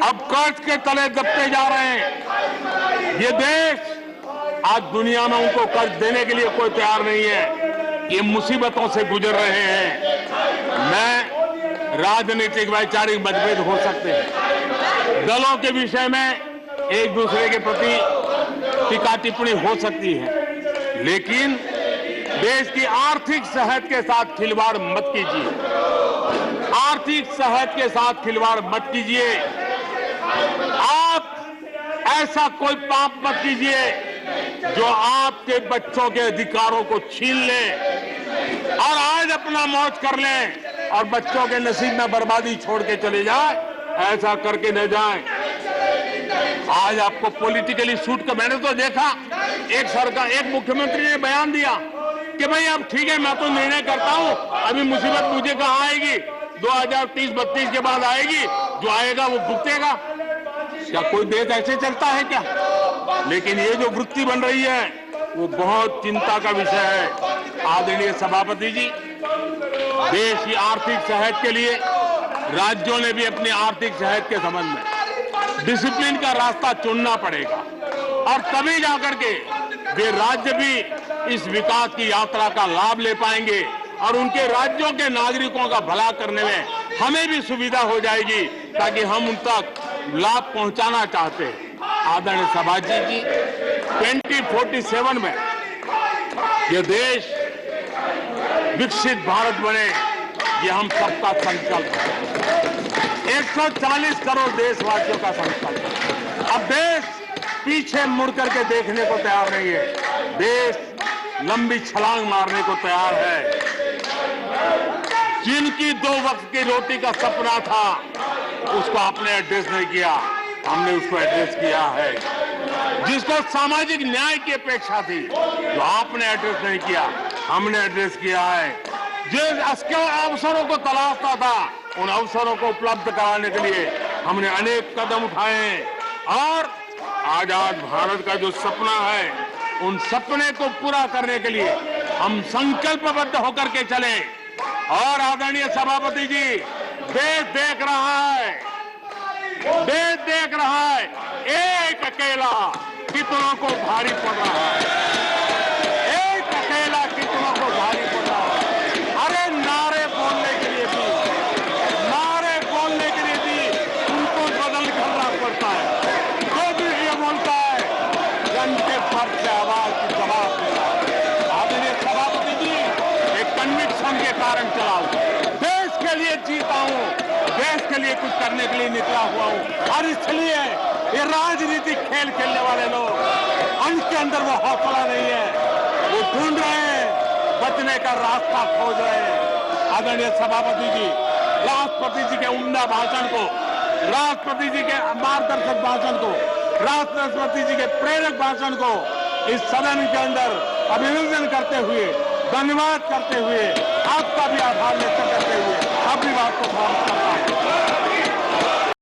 अब कर्ज के तले दबते जा रहे हैं। ये देश आज दुनिया में उनको कर्ज देने के लिए कोई तैयार नहीं है। ये मुसीबतों से गुजर रहे हैं। मैं राजनीतिक वैचारिक मतभेद हो सकते हैं, दलों के विषय में एक दूसरे के प्रति टीका टिप्पणी हो सकती है, लेकिन देश की आर्थिक सेहत के साथ खिलवाड़ मत कीजिए। आर्थिक सेहत के साथ खिलवाड़ मत कीजिए। आप ऐसा कोई पाप मत कीजिए जो आपके बच्चों के अधिकारों को छीन ले और आज अपना मौज कर लें और बच्चों के नसीब में बर्बादी छोड़ के चले जाए। ऐसा करके न जाए। आज आपको पॉलिटिकली सूट का मैंने तो देखा, एक सरकार, एक मुख्यमंत्री ने बयान दिया कि भाई अब ठीक है, मैं तो निर्णय करता हूं, अभी मुसीबत मुझे कहां आएगी, 2030-32 के बाद आएगी, जो आएगा वो भुगतेगा। क्या कोई देश ऐसे चलता है क्या? लेकिन ये जो वृत्ति बन रही है वो बहुत चिंता का विषय है। आदरणीय सभापति जी, देश की आर्थिक सेहत के लिए राज्यों ने भी अपनी आर्थिक सेहत के संबंध में डिसिप्लिन का रास्ता चुनना पड़ेगा और तभी जाकर के वे राज्य भी इस विकास की यात्रा का लाभ ले पाएंगे और उनके राज्यों के नागरिकों का भला करने में हमें भी सुविधा हो जाएगी, ताकि हम उन तक लाभ पहुंचाना चाहते हैं। आदरणीय सभापति जी, 2047 में ये देश विकसित भारत बने, ये हम सबका संकल्प है। 140 करोड़ देशवासियों का संकल्प है। अब देश पीछे मुड़ करके देखने को तैयार नहीं है। देश लंबी छलांग मारने को तैयार है। जिनकी 2 वक्त की रोटी का सपना था उसको आपने एड्रेस नहीं किया, हमने उसको एड्रेस किया है। जिसको सामाजिक न्याय की अपेक्षा थी जो आपने एड्रेस नहीं किया, हमने एड्रेस किया है। जिन अवसरों को तलाशता था उन अवसरों को उपलब्ध कराने के लिए हमने अनेक कदम उठाए हैं और आजाद भारत का जो सपना है उन सपने को पूरा करने के लिए हम संकल्पबद्ध होकर के चले। और आदरणीय सभापति जी, देश देख रहा है, देश देख रहा है, एक अकेला कितनों को भारी पड़ रहा है, एक अकेला कितनों को भारी पड़ रहा है। अरे नारे बोलने के लिए भी उनको बदल करना पड़ता है। जो भी ये बोलता है जन के फर्ज से आवाज की जवाब देना। आदरणीय सभापति जी, एक कन्विक्शन के कारण चला हूं, देश के लिए जीता हूं, देश के लिए कुछ करने के लिए निकला हुआ हूं। और इसलिए ये राजनीतिक खेल खेलने वाले लोग, उनके अंदर वो हौसला नहीं है, वो ढूंढ रहे हैं, बचने का रास्ता खोज रहे हैं। आदरणीय सभापति जी, राष्ट्रपति जी के उम्दा भाषण को, राष्ट्रपति जी के मार्गदर्शक भाषण को, राष्ट्रपति जी के प्रेरक भाषण को इस सदन के अंदर अभिनंदन करते हुए, धन्यवाद करते हुए, आपका भी आभार व्यक्त करते हुए अपनी बात को समाप्त करते हैं।